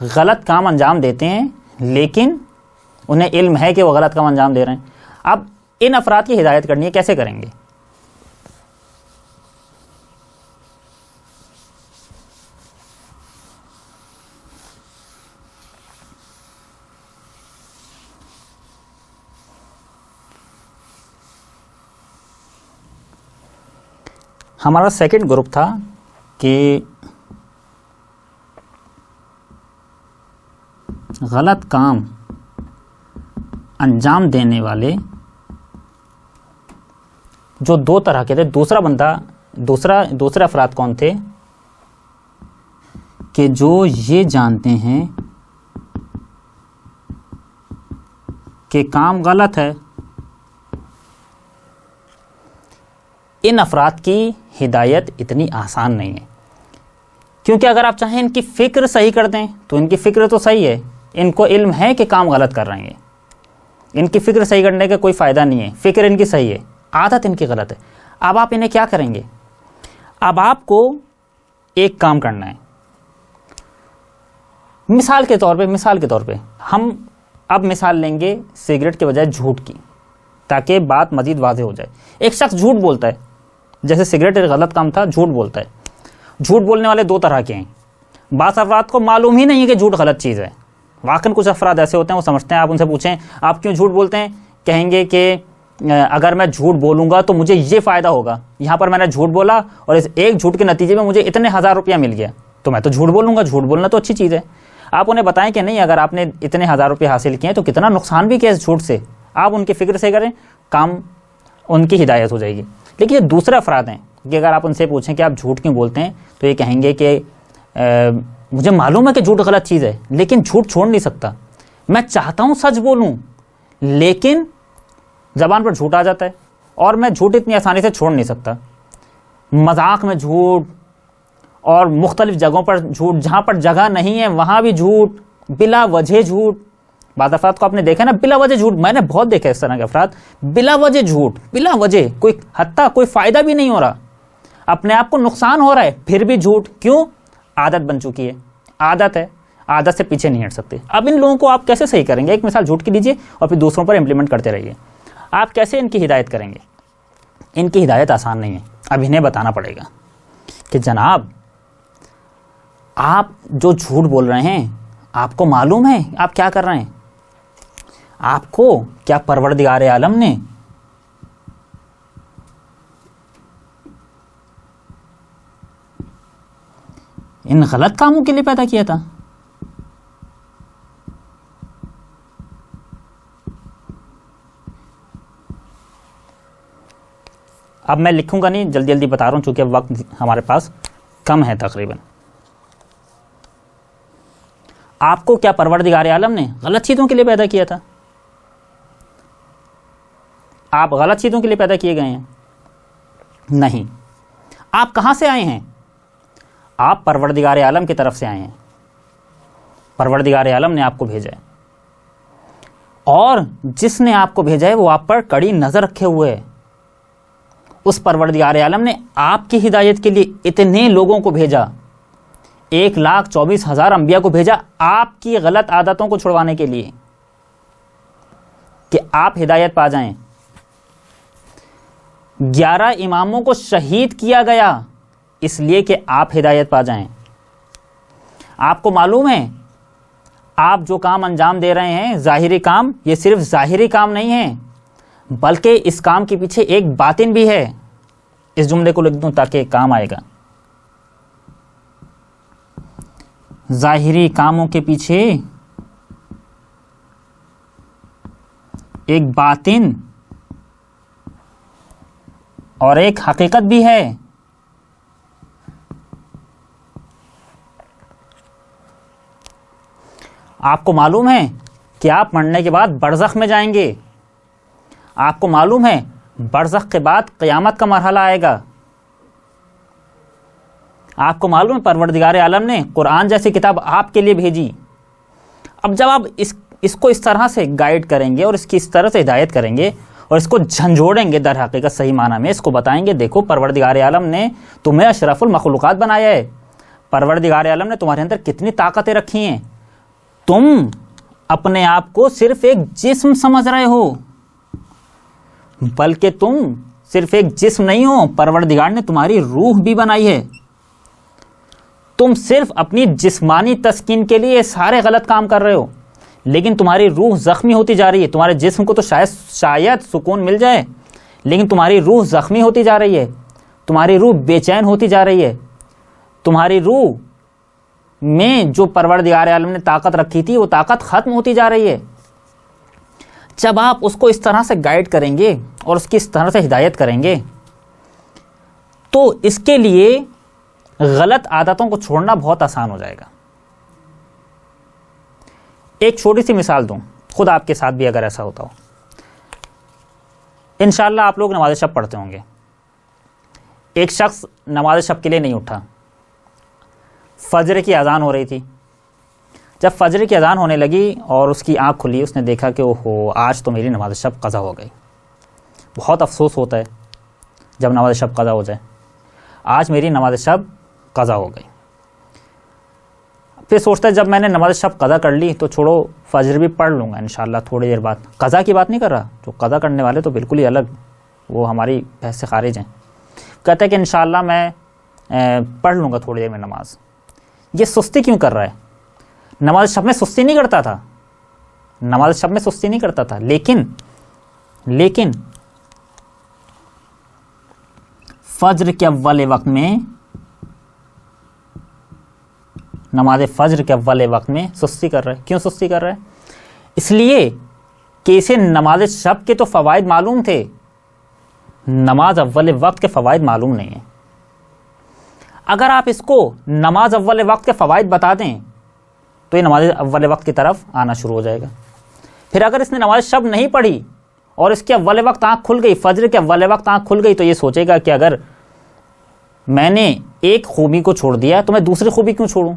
غلط کام انجام دیتے ہیں لیکن انہیں علم ہے کہ وہ غلط کام انجام دے رہے ہیں. اب ان افراد کی ہدایت کرنی ہے، کیسے کریں گے؟ ہمارا سیکنڈ گروپ تھا کہ غلط کام انجام دینے والے جو 2 طرح کے تھے. دوسرے افراد کون تھے؟ کہ جو یہ جانتے ہیں کہ کام غلط ہے. ان افراد کی ہدایت اتنی آسان نہیں ہے، کیونکہ اگر آپ چاہیں ان کی فکر صحیح کر دیں تو ان کی فکر تو صحیح ہے، ان کو علم ہے کہ کام غلط کر رہے ہیں. ان کی فکر صحیح کرنے کا کوئی فائدہ نہیں ہے، فکر ان کی صحیح ہے، عادت ان کی غلط ہے. اب آپ انہیں کیا کریں گے؟ اب آپ کو ایک کام کرنا ہے. مثال کے طور پہ ہم اب مثال لیں گے سگریٹ کے بجائے جھوٹ کی، تاکہ بات مزید واضح ہو جائے. ایک شخص جھوٹ بولتا ہے، جیسے سگریٹ ایک غلط کام تھا، جھوٹ بولتا ہے. جھوٹ بولنے والے 2 طرح کے ہیں. بعض افراد کو معلوم ہی نہیں ہے کہ جھوٹ غلط چیز ہے. واقعاً کچھ افراد ایسے ہوتے ہیں، وہ سمجھتے ہیں. آپ ان سے پوچھیں آپ کیوں جھوٹ بولتے ہیں، کہیں گے کہ اگر میں جھوٹ بولوں گا تو مجھے یہ فائدہ ہوگا. یہاں پر میں نے جھوٹ بولا اور اس ایک جھوٹ کے نتیجے میں مجھے اتنے 1000 روپیہ مل گیا، تو میں تو جھوٹ بولوں گا. جھوٹ بولنا تو اچھی چیز ہے. آپ انہیں بتائیں کہ نہیں، اگر آپ نے اتنے 1000 روپیہ حاصل کیے ہیں تو کتنا نقصان بھی کیا اس جھوٹ سے. آپ ان کی فکر سے کریں، کام ان کی ہدایت ہو جائے گی. لیکن یہ دوسرے افراد ہیں کہ اگر آپ ان سے پوچھیں کہ آپ جھوٹ کیوں بولتے ہیں تو یہ کہیں گے کہ مجھے معلوم ہے کہ جھوٹ غلط چیز ہے لیکن جھوٹ چھوڑ نہیں سکتا. میں چاہتا ہوں سچ بولوں لیکن زبان پر جھوٹ آ جاتا ہے اور میں جھوٹ اتنی آسانی سے چھوڑ نہیں سکتا. مذاق میں جھوٹ اور مختلف جگہوں پر جھوٹ، جہاں پر جگہ نہیں ہے وہاں بھی جھوٹ، بلا وجہ جھوٹ. بعض افراد کو آپ نے دیکھا نا بلا وجہ جھوٹ، میں نے بہت دیکھا اس طرح کے افراد. بلا وجہ جھوٹ، بلا وجہ، کوئی حتیٰ کوئی فائدہ بھی نہیں ہو رہا، اپنے آپ کو نقصان ہو رہا ہے پھر بھی جھوٹ. کیوں؟ عادت بن چکی ہے، عادت ہے، عادت سے پیچھے نہیں ہٹ سکتے. اب ان لوگوں کو آپ کیسے صحیح کریں گے؟ ایک مثال جھوٹ کی دیجیے اور پھر دوسروں پر امپلیمنٹ کرتے رہیے. آپ کیسے ان کی ہدایت کریں گے؟ ان کی ہدایت آسان نہیں ہے. اب انہیں بتانا پڑے گا کہ جناب آپ جو جھوٹ بول رہے ہیں آپ کو معلوم ہے آپ کیا کر رہے ہیں؟ آپ کو کیا پروردگار عالم نے ان غلط کاموں کے لیے پیدا کیا تھا؟ اب میں لکھوں گا نہیں، جلدی جلدی بتا رہا ہوں چونکہ وقت ہمارے پاس کم ہے تقریباً. آپ کو کیا پروردگار عالم نے غلط چیزوں کے لیے پیدا کیا تھا؟ آپ غلط چیزوں کے لیے پیدا کیے گئے ہیں؟ نہیں. آپ کہاں سے آئے ہیں؟ آپ پروردگار عالم کی طرف سے آئے ہیں. پروردگار عالم نے آپ کو بھیجا ہے، اور جس نے آپ کو بھیجا ہے وہ آپ پر کڑی نظر رکھے ہوئے ہے. اس پروردگار عالم نے آپ کی ہدایت کے لیے اتنے لوگوں کو بھیجا، 1,24,000 انبیاء کو بھیجا آپ کی غلط عادتوں کو چھڑوانے کے لیے کہ آپ ہدایت پا جائیں. 11 اماموں کو شہید کیا گیا اس لیے کہ آپ ہدایت پا جائیں. آپ کو معلوم ہے آپ جو کام انجام دے رہے ہیں ظاہری کام، یہ صرف ظاہری کام نہیں ہے بلکہ اس کام کے پیچھے ایک باطن بھی ہے. اس جملے کو لکھ دوں تاکہ کام آئے گا. ظاہری کاموں کے پیچھے ایک باطن اور ایک حقیقت بھی ہے. آپ کو معلوم ہے کہ آپ مرنے کے بعد برزخ میں جائیں گے. آپ کو معلوم ہے برزخ کے بعد قیامت کا مرحلہ آئے گا. آپ کو معلوم ہے پروردگار عالم نے قرآن جیسی کتاب آپ کے لیے بھیجی. اب جب آپ اس کو اس طرح سے گائیڈ کریں گے اور اس کی اس طرح سے ہدایت کریں گے اور اس کو جھنجھوڑیں گے در حقیقت صحیح معنی میں، اس کو بتائیں گے دیکھو پروردگار عالم نے تمہیں اشرف المخلوقات بنایا ہے، پروردگار عالم نے تمہارے اندر کتنی طاقتیں رکھی ہیں، تم اپنے آپ کو صرف ایک جسم سمجھ رہے ہو، بلکہ تم صرف ایک جسم نہیں ہو، پروردگار نے تمہاری روح بھی بنائی ہے. تم صرف اپنی جسمانی تسکین کے لیے سارے غلط کام کر رہے ہو، لیکن تمہاری روح زخمی ہوتی جا رہی ہے. تمہارے جسم کو تو شاید سکون مل جائے، لیکن تمہاری روح زخمی ہوتی جا رہی ہے، تمہاری روح بے چین ہوتی جا رہی ہے. تمہاری روح میں جو پروردگار عالم نے طاقت رکھی تھی وہ طاقت ختم ہوتی جا رہی ہے. جب آپ اس کو اس طرح سے گائیڈ کریں گے اور اس کی اس طرح سے ہدایت کریں گے تو اس کے لیے غلط عادتوں کو چھوڑنا بہت آسان ہو جائے گا. ایک چھوٹی سی مثال دوں، خود آپ کے ساتھ بھی اگر ایسا ہوتا ہو. انشاءاللہ آپ لوگ نماز شب پڑھتے ہوں گے. ایک شخص نماز شب کے لیے نہیں اٹھا، فجر کی اذان ہو رہی تھی. جب فجر کی اذان ہونے لگی اور اس کی آنکھ کھلی، اس نے دیکھا کہ اوہو آج تو میری نماز شب قضا ہو گئی. بہت افسوس ہوتا ہے جب نماز شب قضا ہو جائے، آج میری نماز شب قضا ہو گئی. پھر سوچتا ہے جب میں نے نماز شب قضا کر لی تو چھوڑو فجر بھی پڑھ لوں گا انشاءاللہ تھوڑی دیر بعد. قضا کی بات نہیں کر رہا، جو قضا کرنے والے تو بالکل ہی الگ، وہ ہماری بحث سے خارج ہیں. کہتا ہے کہ انشاءاللہ میں پڑھ لوں گا تھوڑی دیر میں نماز. یہ سستی کیوں کر رہا ہے؟ نماز شب میں سستی نہیں کرتا تھا، نماز شب میں سستی نہیں کرتا تھا، لیکن فجر کے اول وقت میں، نماز فجر کے اول وقت میں سستی کر رہا ہے. کیوں سستی کر رہا ہے؟ اس لیے کہ اسے نماز شب کے تو فوائد معلوم تھے، نماز اول وقت کے فوائد معلوم نہیں ہیں. اگر آپ اس کو نماز اول وقت کے فوائد بتا دیں تو یہ نماز اول وقت کی طرف آنا شروع ہو جائے گا. پھر اگر اس نے نماز شب نہیں پڑھی اور اس کے اول وقت آنکھ کھل گئی، فجر کے اول وقت آنکھ کھل گئی، تو یہ سوچے گا کہ اگر میں نے ایک خوبی کو چھوڑ دیا تو میں دوسری خوبی کیوں چھوڑوں.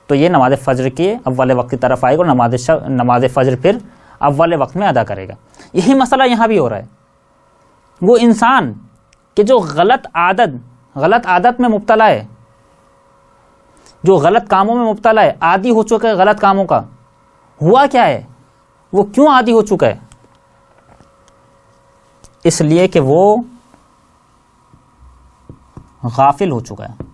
تو یہ نماز فجر کے اول وقت کی طرف آئے گا اور نماز فجر پھر اول وقت میں ادا کرے گا. یہی مسئلہ یہاں بھی ہو رہا ہے. وہ انسان کہ جو غلط عادت میں مبتلا ہے، جو غلط کاموں میں مبتلا ہے، عادی ہو چکا ہے غلط کاموں کا. ہوا کیا ہے؟ وہ کیوں عادی ہو چکا ہے؟ اس لیے کہ وہ غافل ہو چکا ہے.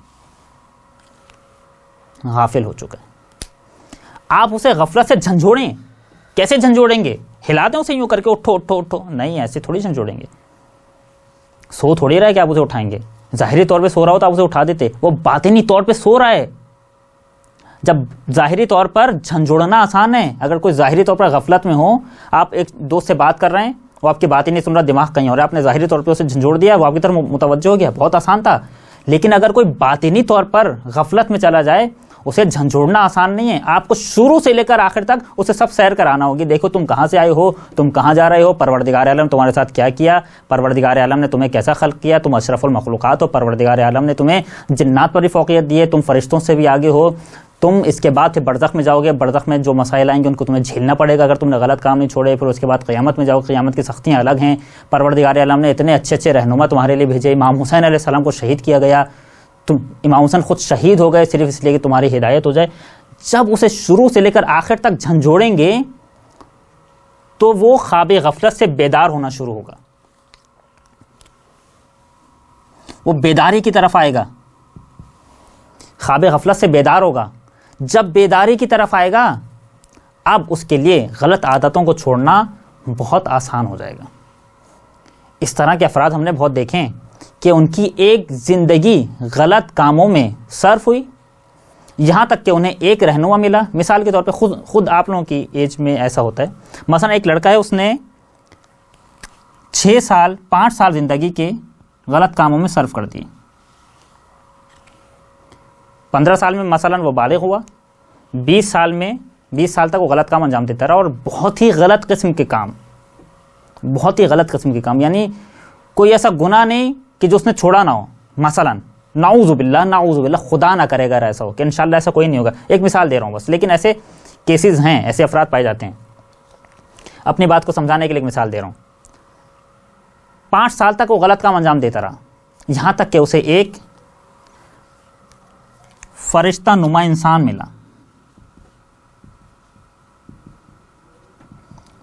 آپ اسے غفلت سے جھنجھوڑیں. کیسے جھنجھوڑیں گے؟ ہلا دیں اسے یوں کر کے, اٹھو اٹھو اٹھو. نہیں, ایسے تھوڑی جھنجھوڑیں گے. سو تھوڑی رہا ہے کہ آپ اسے اٹھائیں گے. ظاہری طور پہ سو رہا ہو تو آپ اسے اٹھا دیتے, وہ باطنی طور پہ سو رہا ہے. جب ظاہری طور پر جھنجھوڑنا آسان ہے, اگر کوئی ظاہری طور پر غفلت میں ہو, آپ ایک دوست سے بات کر رہے ہیں, وہ آپ کی بات ہی نہیں سن رہا, دماغ کہیں اور ہے, آپ نے ظاہری طور پہ اسے جھنجھوڑ دیا, وہ آپ کی طرف متوجہ ہو گیا, بہت آسان تھا. لیکن اگر کوئی باطنی طور پر غفلت میں چلا جائے, اسے جھنجھوڑنا آسان نہیں ہے. آپ کو شروع سے لے کر آخر تک اسے سب سیر کرانا ہوگی. دیکھو تم کہاں سے آئے ہو, تم کہاں جا رہے ہو, پروردگار عالم تمہارے ساتھ کیا کیا, پروردگار عالم نے تمہیں کیسا خلق کیا, تم اشرف المخلوقات ہو, پروردگار عالم نے تمہیں جنات پر بھی فوقیت دی ہے, تم فرشتوں سے بھی آگے ہو. تم اس کے بعد پھر برزخ میں جاؤ گے, برزخ میں جو مسائل آئیں گے ان کو تمہیں جھیلنا پڑے گا اگر تم نے غلط کام نہیں چھوڑے. پھر اس کے بعد قیامت میں جاؤ, قیامت کی سختیاں الگ ہیں. پروردگار عالم نے اتنے اچھے اچھے رہنما تمہارے لیے بھیجے. امام حسین علیہ السلام کو شہید کیا گیا, تم امام حسین خود شہید ہو گئے صرف اس لیے کہ تمہاری ہدایت ہو جائے. جب اسے شروع سے لے کر آخر تک جھنجھوڑیں گے تو وہ خواب غفلت سے بیدار ہونا شروع ہوگا, وہ بیداری کی طرف آئے گا, خواب غفلت سے بیدار ہوگا. جب بیداری کی طرف آئے گا, اب اس کے لیے غلط عادتوں کو چھوڑنا بہت آسان ہو جائے گا. اس طرح کے افراد ہم نے بہت دیکھے ہیں کہ ان کی ایک زندگی غلط کاموں میں صرف ہوئی, یہاں تک کہ انہیں ایک رہنما ملا. مثال کے طور پہ خود آپ لوگوں کی ایج میں ایسا ہوتا ہے. مثلا ایک لڑکا ہے, اس نے 5 سال زندگی کے غلط کاموں میں صرف کر دیے. 15 سال میں مثلا وہ بالغ ہوا, 20 سال تک وہ غلط کام انجام دیتا رہا, اور بہت ہی غلط قسم کے کام, یعنی کوئی ایسا گناہ نہیں کہ جو اس نے چھوڑا نہ ہو. مثلا نعوذ باللہ, خدا نہ کرے گا ایسا ہو, کہ انشاءاللہ ایسا کوئی نہیں ہوگا, ایک مثال دے رہا ہوں بس, لیکن ایسے کیسز ہیں, ایسے افراد پائے جاتے ہیں. اپنی بات کو سمجھانے کے لیے ایک مثال دے رہا ہوں. 5 سال تک وہ غلط کام انجام دیتا رہا, یہاں تک کہ اسے ایک فرشتہ نما انسان ملا.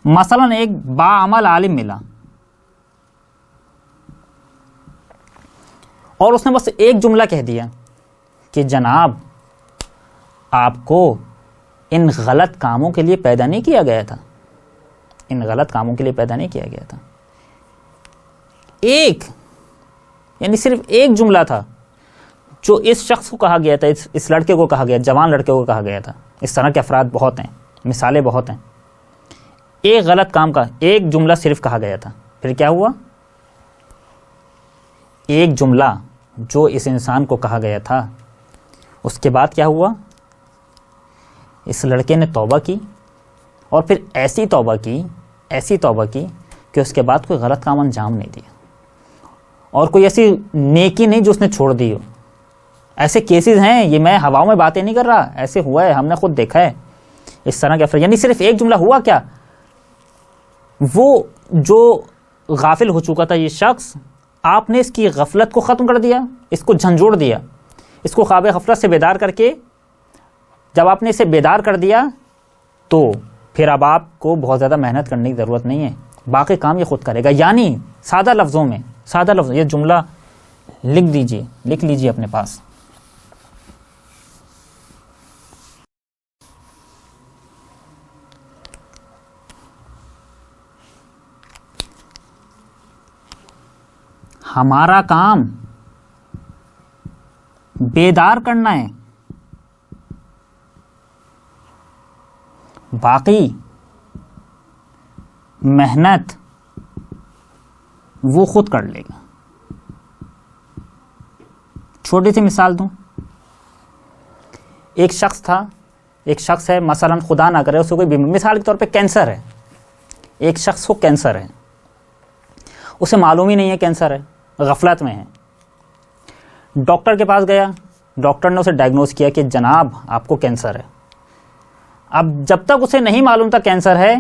مثلا ایک باعمل عالم ملا, اور اس نے بس ایک جملہ کہہ دیا کہ جناب آپ کو ان غلط کاموں کے لیے پیدا نہیں کیا گیا تھا, یعنی صرف ایک جملہ تھا جو اس شخص کو کہا گیا تھا, اس لڑکے کو کہا گیا, جوان لڑکے کو کہا گیا تھا. اس طرح کے افراد بہت ہیں, مثالیں بہت ہیں. ایک غلط کام کا ایک جملہ صرف کہا گیا تھا, پھر کیا ہوا؟ ایک جملہ جو اس انسان کو کہا گیا تھا, اس کے بعد کیا ہوا؟ اس لڑکے نے توبہ کی, اور پھر ایسی توبہ کی کہ اس کے بعد کوئی غلط کام انجام نہیں دیا, اور کوئی ایسی نیکی نہیں جو اس نے چھوڑ دی ہو. ایسے کیسز ہیں, یہ میں ہواؤں میں باتیں نہیں کر رہا, ایسے ہوا ہے, ہم نے خود دیکھا ہے. اس طرح کے افراد, یعنی صرف ایک جملہ ہوا کیا, وہ جو غافل ہو چکا تھا یہ شخص, آپ نے اس کی غفلت کو ختم کر دیا, اس کو جھنجھوڑ دیا, اس کو خواب غفلت سے بیدار کر کے جب آپ نے اسے بیدار کر دیا تو پھر اب آپ کو بہت زیادہ محنت کرنے کی ضرورت نہیں ہے, باقی کام یہ خود کرے گا. یعنی سادہ لفظوں میں, یہ جملہ لکھ لیجئے اپنے پاس. ہمارا کام بیدار کرنا ہے, باقی محنت وہ خود کر لے گا. چھوٹی سی مثال دوں, ایک شخص ہے, مثلا خدا نہ کرے اسے کوئی بیماری, مثال کے طور پہ کینسر ہے. ایک شخص کو کینسر ہے, اسے معلوم ہی نہیں ہے کینسر ہے, غفلت میں ہے. ڈاکٹر کے پاس گیا, ڈاکٹر نے اسے ڈائگنوز کیا کہ جناب آپ کو کینسر ہے. اب جب تک اسے نہیں معلوم تھا کینسر ہے,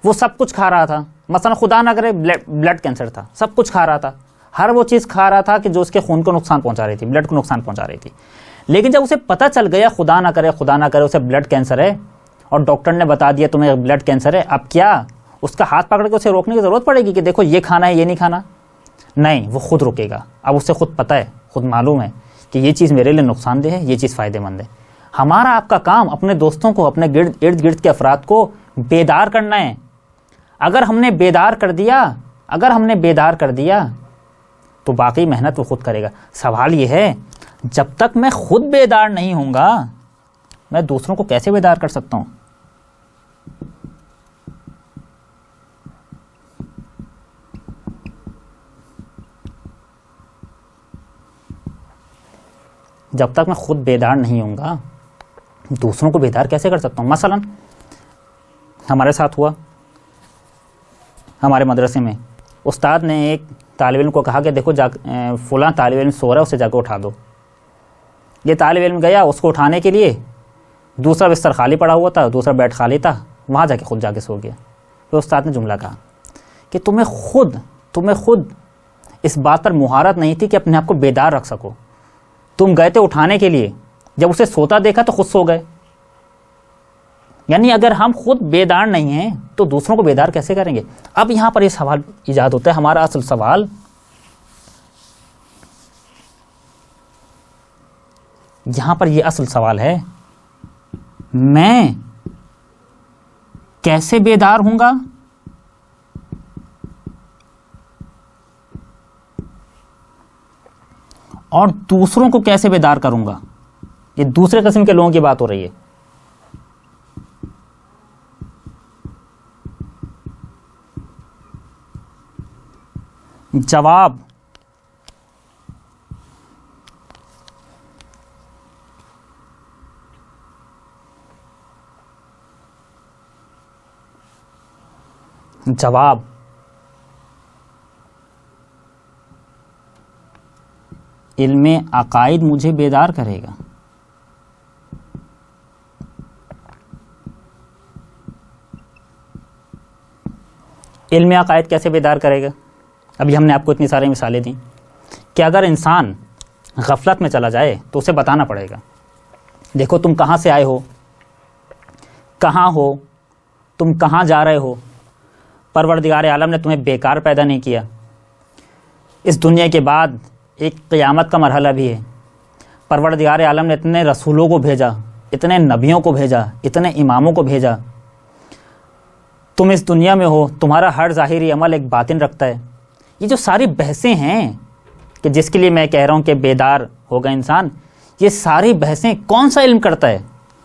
وہ سب کچھ کھا رہا تھا. مثلا خدا نہ کرے بلڈ کینسر تھا, سب کچھ کھا رہا تھا, ہر وہ چیز کھا رہا تھا کہ جو اس کے خون کو نقصان پہنچا رہی تھی, بلڈ کو نقصان پہنچا رہی تھی. لیکن جب اسے پتہ چل گیا خدا نہ کرے اسے بلڈ کینسر ہے, اور ڈاکٹر نے بتا دیا تمہیں بلڈ کینسر ہے, اب کیا اس کا ہاتھ پکڑ کے اسے روکنے کی ضرورت پڑے گی کہ دیکھو یہ کھانا ہے یہ نہیں کھانا؟ نہیں, وہ خود رکے گا. اب اسے خود پتہ ہے, خود معلوم ہے کہ یہ چیز میرے لیے نقصان دہ ہے, یہ چیز فائدہ مند ہے. ہمارا آپ کا کام اپنے دوستوں کو، اپنے ارد گرد کے افراد کو بیدار کرنا ہے. اگر ہم نے بیدار کر دیا تو باقی محنت وہ خود کرے گا. سوال یہ ہے جب تک میں خود بیدار نہیں ہوں گا میں دوسروں کو کیسے بیدار کر سکتا ہوں؟ جب تک میں خود بیدار نہیں ہوں گا دوسروں کو بیدار کیسے کر سکتا ہوں؟ مثلا ہمارے ساتھ ہوا، ہمارے مدرسے میں استاد نے ایک طالب علم کو کہا کہ دیکھو فلاں طالب علم سو رہا ہے، اسے جا کے اٹھا دو. یہ طالب علم گیا اس کو اٹھانے کے لیے، دوسرا بستر خالی پڑا ہوا تھا، دوسرا بیڈ خالی تھا، وہاں جا کے خود سو گیا. پھر استاد نے جملہ کہا کہ تمہیں خود اس بات پر مہارت نہیں تھی کہ اپنے آپ کو بیدار رکھ سکو. تم گئے تھے اٹھانے کے لیے، جب اسے سوتا دیکھا تو خود سو گئے. یعنی اگر ہم خود بیدار نہیں ہیں تو دوسروں کو بیدار کیسے کریں گے؟ اب یہاں پر یہ سوال ایجاد ہوتا ہے، ہمارا اصل سوال یہاں پر یہ اصل سوال ہے، میں کیسے بیدار ہوں گا؟ اور دوسروں کو کیسے بیدار کروں گا؟ یہ دوسرے قسم کے لوگوں کی بات ہو رہی ہے. جواب علم عقائد مجھے بیدار کرے گا. علم عقائد کیسے بیدار کرے گا؟ ابھی ہم نے آپ کو اتنی ساری مثالیں دیں کہ اگر انسان غفلت میں چلا جائے تو اسے بتانا پڑے گا، دیکھو تم کہاں سے آئے ہو، کہاں ہو، تم کہاں جا رہے ہو. پروردگار عالم نے تمہیں بیکار پیدا نہیں کیا. اس دنیا کے بعد ایک قیامت کا مرحلہ بھی ہے. پروردگار عالم نے اتنے رسولوں کو بھیجا، اتنے نبیوں کو بھیجا، اتنے اماموں کو بھیجا. تم اس دنیا میں ہو، تمہارا ہر ظاہری عمل ایک باطن رکھتا ہے. یہ جو ساری بحثیں ہیں کہ جس کے لیے میں کہہ رہا ہوں کہ بیدار ہوگا انسان، یہ ساری بحثیں کون سا علم کرتا ہے؟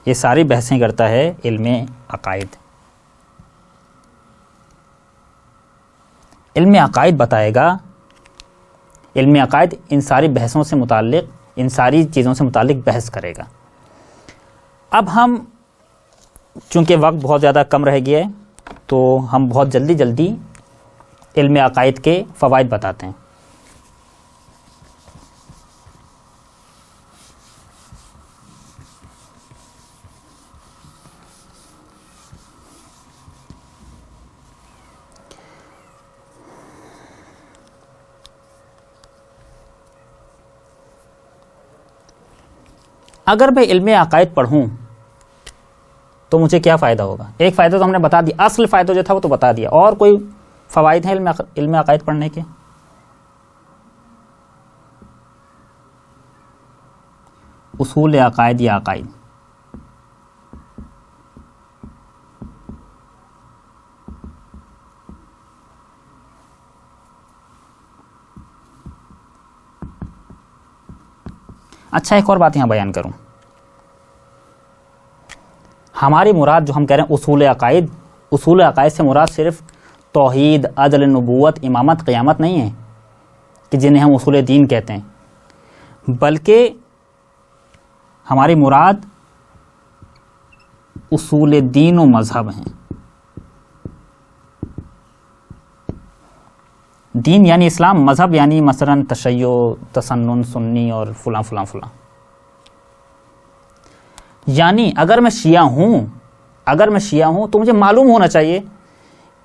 یہ ساری بحثیں کرتا ہے علم عقائد. علم عقائد بتائے گا، علم عقائد ان ساری بحثوں سے متعلق، ان ساری چیزوں سے متعلق بحث کرے گا. اب ہم چونکہ وقت بہت زیادہ کم رہ گیا ہے تو ہم بہت جلدی علم عقائد کے فوائد بتاتے ہیں. اگر میں علم عقائد پڑھوں تو مجھے کیا فائدہ ہوگا؟ ایک فائدہ تو ہم نے بتا دیا، اصل فائدہ جو تھا وہ تو بتا دیا. اور کوئی فوائد ہیں علم عقائد پڑھنے کے؟ اصول عقائد یا عقائد، اچھا ایک اور بات یہاں بیان کروں. ہماری مراد جو ہم کہہ رہے ہیں اصول عقائد سے مراد صرف توحید، عدل، نبوت، امامت، قیامت نہیں ہے کہ جنہیں ہم اصول دین کہتے ہیں، بلکہ ہماری مراد اصول دین و مذہب ہیں. دین یعنی اسلام، مذہب یعنی مثلا تشیع، تسنن، سنی اور فلاں فلاں فلاں. یعنی اگر میں شیعہ ہوں تو مجھے معلوم ہونا چاہیے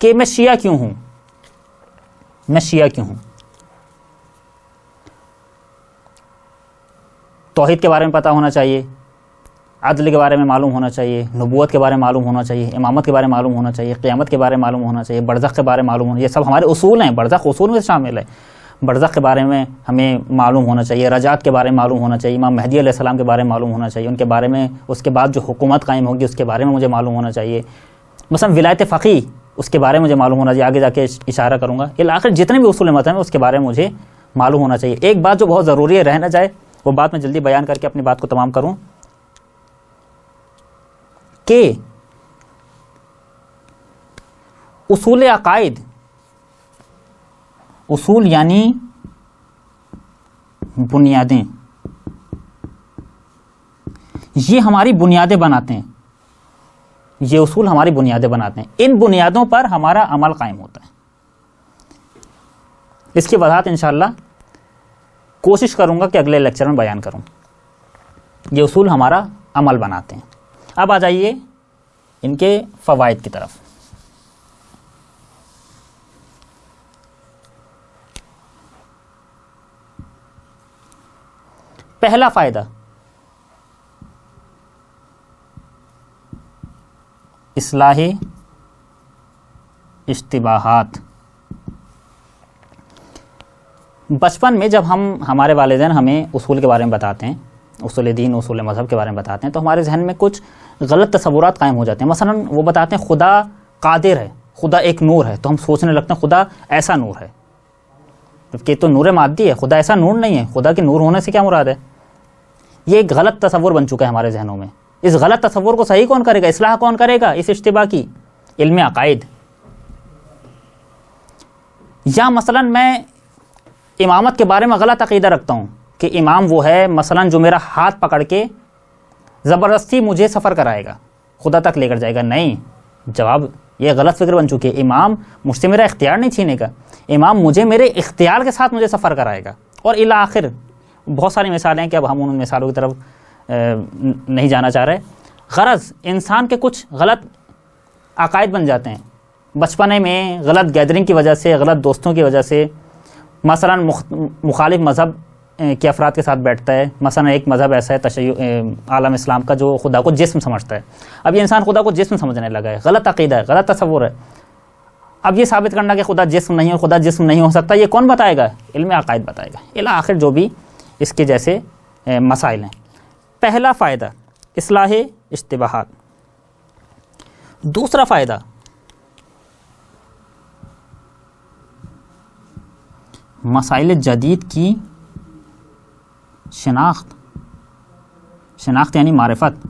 کہ میں شیعہ کیوں ہوں. توحید کے بارے میں پتہ ہونا چاہیے، عدل کے بارے میں معلوم ہونا چاہیے، نبوت کے بارے میں معلوم ہونا چاہیے، امامت کے بارے میں معلوم ہونا چاہیے، قیامت کے بارے میں معلوم ہونا چاہیے، برزخ کے بارے میں معلوم ہونا. یہ سب ہمارے اصول ہیں، برزخ اصول میں شامل ہے. برزخ کے بارے میں ہمیں معلوم ہونا چاہیے، رجعت کے بارے میں معلوم ہونا چاہیے، امام مہدی علیہ السلام کے بارے میں معلوم ہونا چاہیے، ان کے بارے میں اس کے بعد جو حکومت قائم ہوگی اس کے بارے میں مجھے معلوم ہونا چاہیے، مثلا ولایت فقیہ اس کے بارے میں مجھے معلوم ہونا چاہیے، آگے جا کے اشارہ کروں گا، آخر جتنے بھی اصول مذہب ہیں اس کے بارے میں مجھے معلوم ہونا چاہیے۔ ایک بات جو بہت ضروری ہے، رہ نہ جائے، وہ بات میں جلدی بیان کر کے اپنی بات کو تمام کروں کہ اصول عقائد، اصول یعنی بنیادیں، یہ ہماری بنیادیں بناتے ہیں، یہ اصول ہماری بنیادیں بناتے ہیں، ان بنیادوں پر ہمارا عمل قائم ہوتا ہے۔ اس کی وضاحت انشاءاللہ کوشش کروں گا کہ اگلے لیکچر میں بیان کروں۔ یہ اصول ہمارا عمل بناتے ہیں۔ اب آ جائیے ان کے فوائد کی طرف۔ پہلا فائدہ، اصلاح اشتباہات۔ بچپن میں جب ہمارے والدین ہمیں اصول کے بارے میں بتاتے ہیں، اصول دین، اصول مذہب کے بارے میں بتاتے ہیں، تو ہمارے ذہن میں کچھ غلط تصورات قائم ہو جاتے ہیں۔ مثلا وہ بتاتے ہیں خدا قادر ہے، خدا ایک نور ہے، تو ہم سوچنے لگتے ہیں خدا ایسا نور ہے، کہ تو نور مادی ہے، خدا ایسا نور نہیں ہے، خدا کے نور ہونے سے کیا مراد ہے؟ یہ ایک غلط تصور بن چکا ہے ہمارے ذہنوں میں۔ اس غلط تصور کو صحیح کون کرے گا، اصلاح کون کرے گا اس اشتباہ کی؟ علم عقائد۔ یا مثلا میں امامت کے بارے میں غلط عقیدہ رکھتا ہوں کہ امام وہ ہے مثلا جو میرا ہاتھ پکڑ کے زبردستی مجھے سفر کرائے گا، خدا تک لے کر جائے گا۔ نہیں، جواب یہ غلط فکر بن چکی ہے۔ امام مجھ سے میرا اختیار نہیں چھینے گا، امام مجھے میرے اختیار کے ساتھ مجھے سفر کرائے گا، اور الی آخر بہت ساری مثالیں ہیں کہ اب ہم ان مثالوں کی طرف نہیں جانا چاہ رہے۔ غرض انسان کے کچھ غلط عقائد بن جاتے ہیں بچپنے میں، غلط گیدرنگ کی وجہ سے، غلط دوستوں کی وجہ سے۔ مثلا مخالف مذہب کے افراد کے ساتھ بیٹھتا ہے، مثلا ایک مذہب ایسا ہے تشیع عالم اسلام کا جو خدا کو جسم سمجھتا ہے۔ اب یہ انسان خدا کو جسم سمجھنے لگا ہے، غلط عقیدہ ہے، غلط تصور ہے۔ اب یہ ثابت کرنا کہ خدا جسم نہیں ہے، خدا جسم نہیں ہو سکتا، یہ کون بتائے گا؟ علم عقائد بتائے گا، الی آخر جو بھی اس کے جیسے مسائل ہیں۔ پہلا فائدہ اصلاح اشتباہات۔ دوسرا فائدہ مسائل جدید کی شناخت۔ شناخت یعنی معرفت۔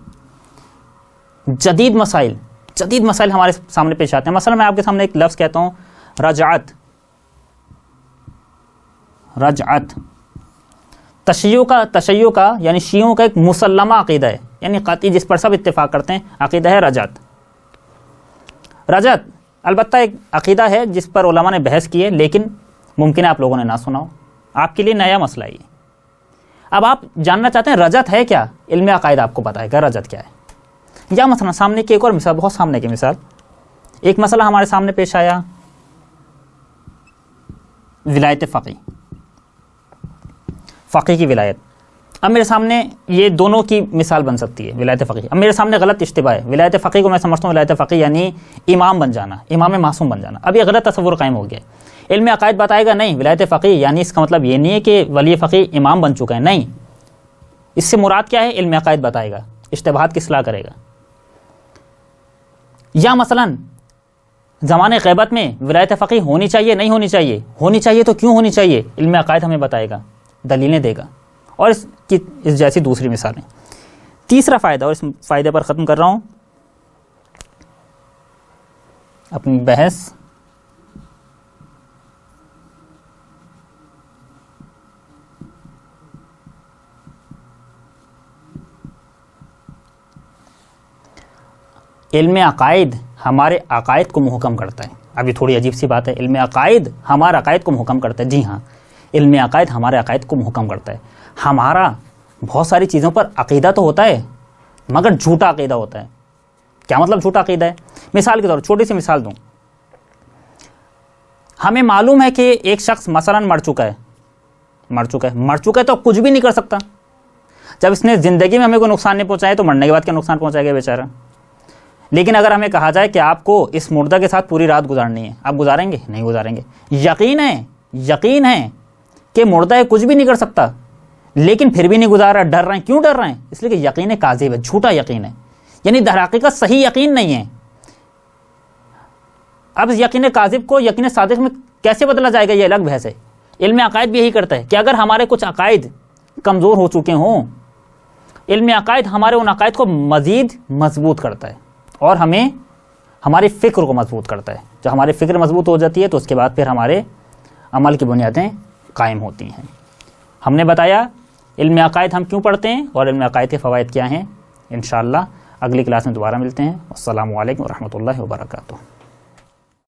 جدید مسائل ہمارے سامنے پیش آتے ہیں۔ مثلا میں آپ کے سامنے ایک لفظ کہتا ہوں، رجعت۔ تشیع کا یعنی شیعوں کا ایک مسلمہ عقیدہ ہے، یعنی قطعی جس پر سب اتفاق کرتے ہیں، عقیدہ ہے رجعت۔ البتہ ایک عقیدہ ہے جس پر علماء نے بحث کی ہے، لیکن ممکن ہے آپ لوگوں نے نہ سنا ہو، آپ کے لیے نیا مسئلہ ہے۔ اب آپ جاننا چاہتے ہیں رجعت ہے کیا؟ علم عقائد آپ کو بتائے گا رجعت کیا ہے۔ یا مثلا سامنے کی ایک اور مثال، بہت سامنے کی مثال، ایک مسئلہ ہمارے سامنے پیش آیا، ولایت فقیہ کی ولایت۔ اب میرے سامنے یہ دونوں کی مثال بن سکتی ہے، ولایت فقیہ۔ اب میرے سامنے غلط اشتباہ ہے، ولایت فقیہ کو میں سمجھتا ہوں ولایت فقیہ یعنی امام بن جانا، امام معصوم بن جانا۔ اب یہ غلط تصور قائم ہو گیا۔ علم عقائد بتائے گا نہیں، ولایت فقیہ یعنی اس کا مطلب یہ نہیں ہے کہ ولی فقیہ امام بن چکا ہے، نہیں، اس سے مراد کیا ہے؟ علم عقائد بتائے گا، اشتباہات کی اصلاح کرے گا۔ یا مثلا زمانے غیبت میں ولایت فقیہ ہونی چاہیے نہیں ہونی چاہیے؟ ہونی چاہیے تو کیوں ہونی چاہیے؟ علم عقائد ہمیں بتائے گا، دلیلیں دے گا، اور اس جیسی دوسری مثالیں۔ تیسرا فائدہ، اور اس فائدے پر ختم کر رہا ہوں اپنی بحث، علم عقائد ہمارے عقائد کو محکم کرتا ہے۔ اب یہ تھوڑی عجیب سی بات ہے، علم عقائد ہمارے عقائد کو محکم کرتا ہے۔ جی ہاں، علم عقائد ہمارے عقائد کو محکم کرتا ہے۔ ہمارا بہت ساری چیزوں پر عقیدہ تو ہوتا ہے، مگر جھوٹا عقیدہ ہوتا ہے۔ کیا مطلب جھوٹا عقیدہ ہے؟ مثال کے طور پر چھوٹی سی مثال دوں، ہمیں معلوم ہے کہ ایک شخص مثلا مر چکا ہے تو کچھ بھی نہیں کر سکتا۔ جب اس نے زندگی میں ہمیں کوئی نقصان نہیں پہنچایا تو مرنے کے بعد کیا نقصان پہنچائے گا بیچارہ۔ لیکن اگر ہمیں کہا جائے کہ آپ کو اس مردہ کے ساتھ پوری رات گزارنی ہے، آپ گزاریں گے؟ نہیں گزاریں گے۔ یقین ہے کہ مردہ ہے کچھ بھی نہیں کر سکتا، لیکن پھر بھی نہیں گزارا، ڈر رہے ہیں. کیوں ڈر رہے ہیں؟ اس لیے کہ یقین کاذب ہے، جھوٹا یقین ہے، یعنی در حقیقت صحیح یقین نہیں ہے. اب یقین کاذب کو یقین صادق میں کیسے بدلا جائے گا، یہ الگ بحث ہے. علم عقائد بھی یہی کرتا ہے کہ اگر ہمارے کچھ عقائد کمزور ہو چکے ہوں، علم عقائد ہمارے ان عقائد کو مزید مضبوط کرتا ہے اور ہمیں ہماری فکر کو مضبوط کرتا ہے. جب ہماری فکر مضبوط ہو جاتی ہے تو اس کے بعد پھر ہمارے عمل کی بنیادیں قائم ہوتی ہیں. ہم نے بتایا علم عقائد ہم کیوں پڑھتے ہیں اور علم عقائد کے فوائد کیا ہیں. انشاءاللہ اگلی کلاس میں دوبارہ ملتے ہیں. السلام علیکم ورحمۃ اللہ وبرکاتہ.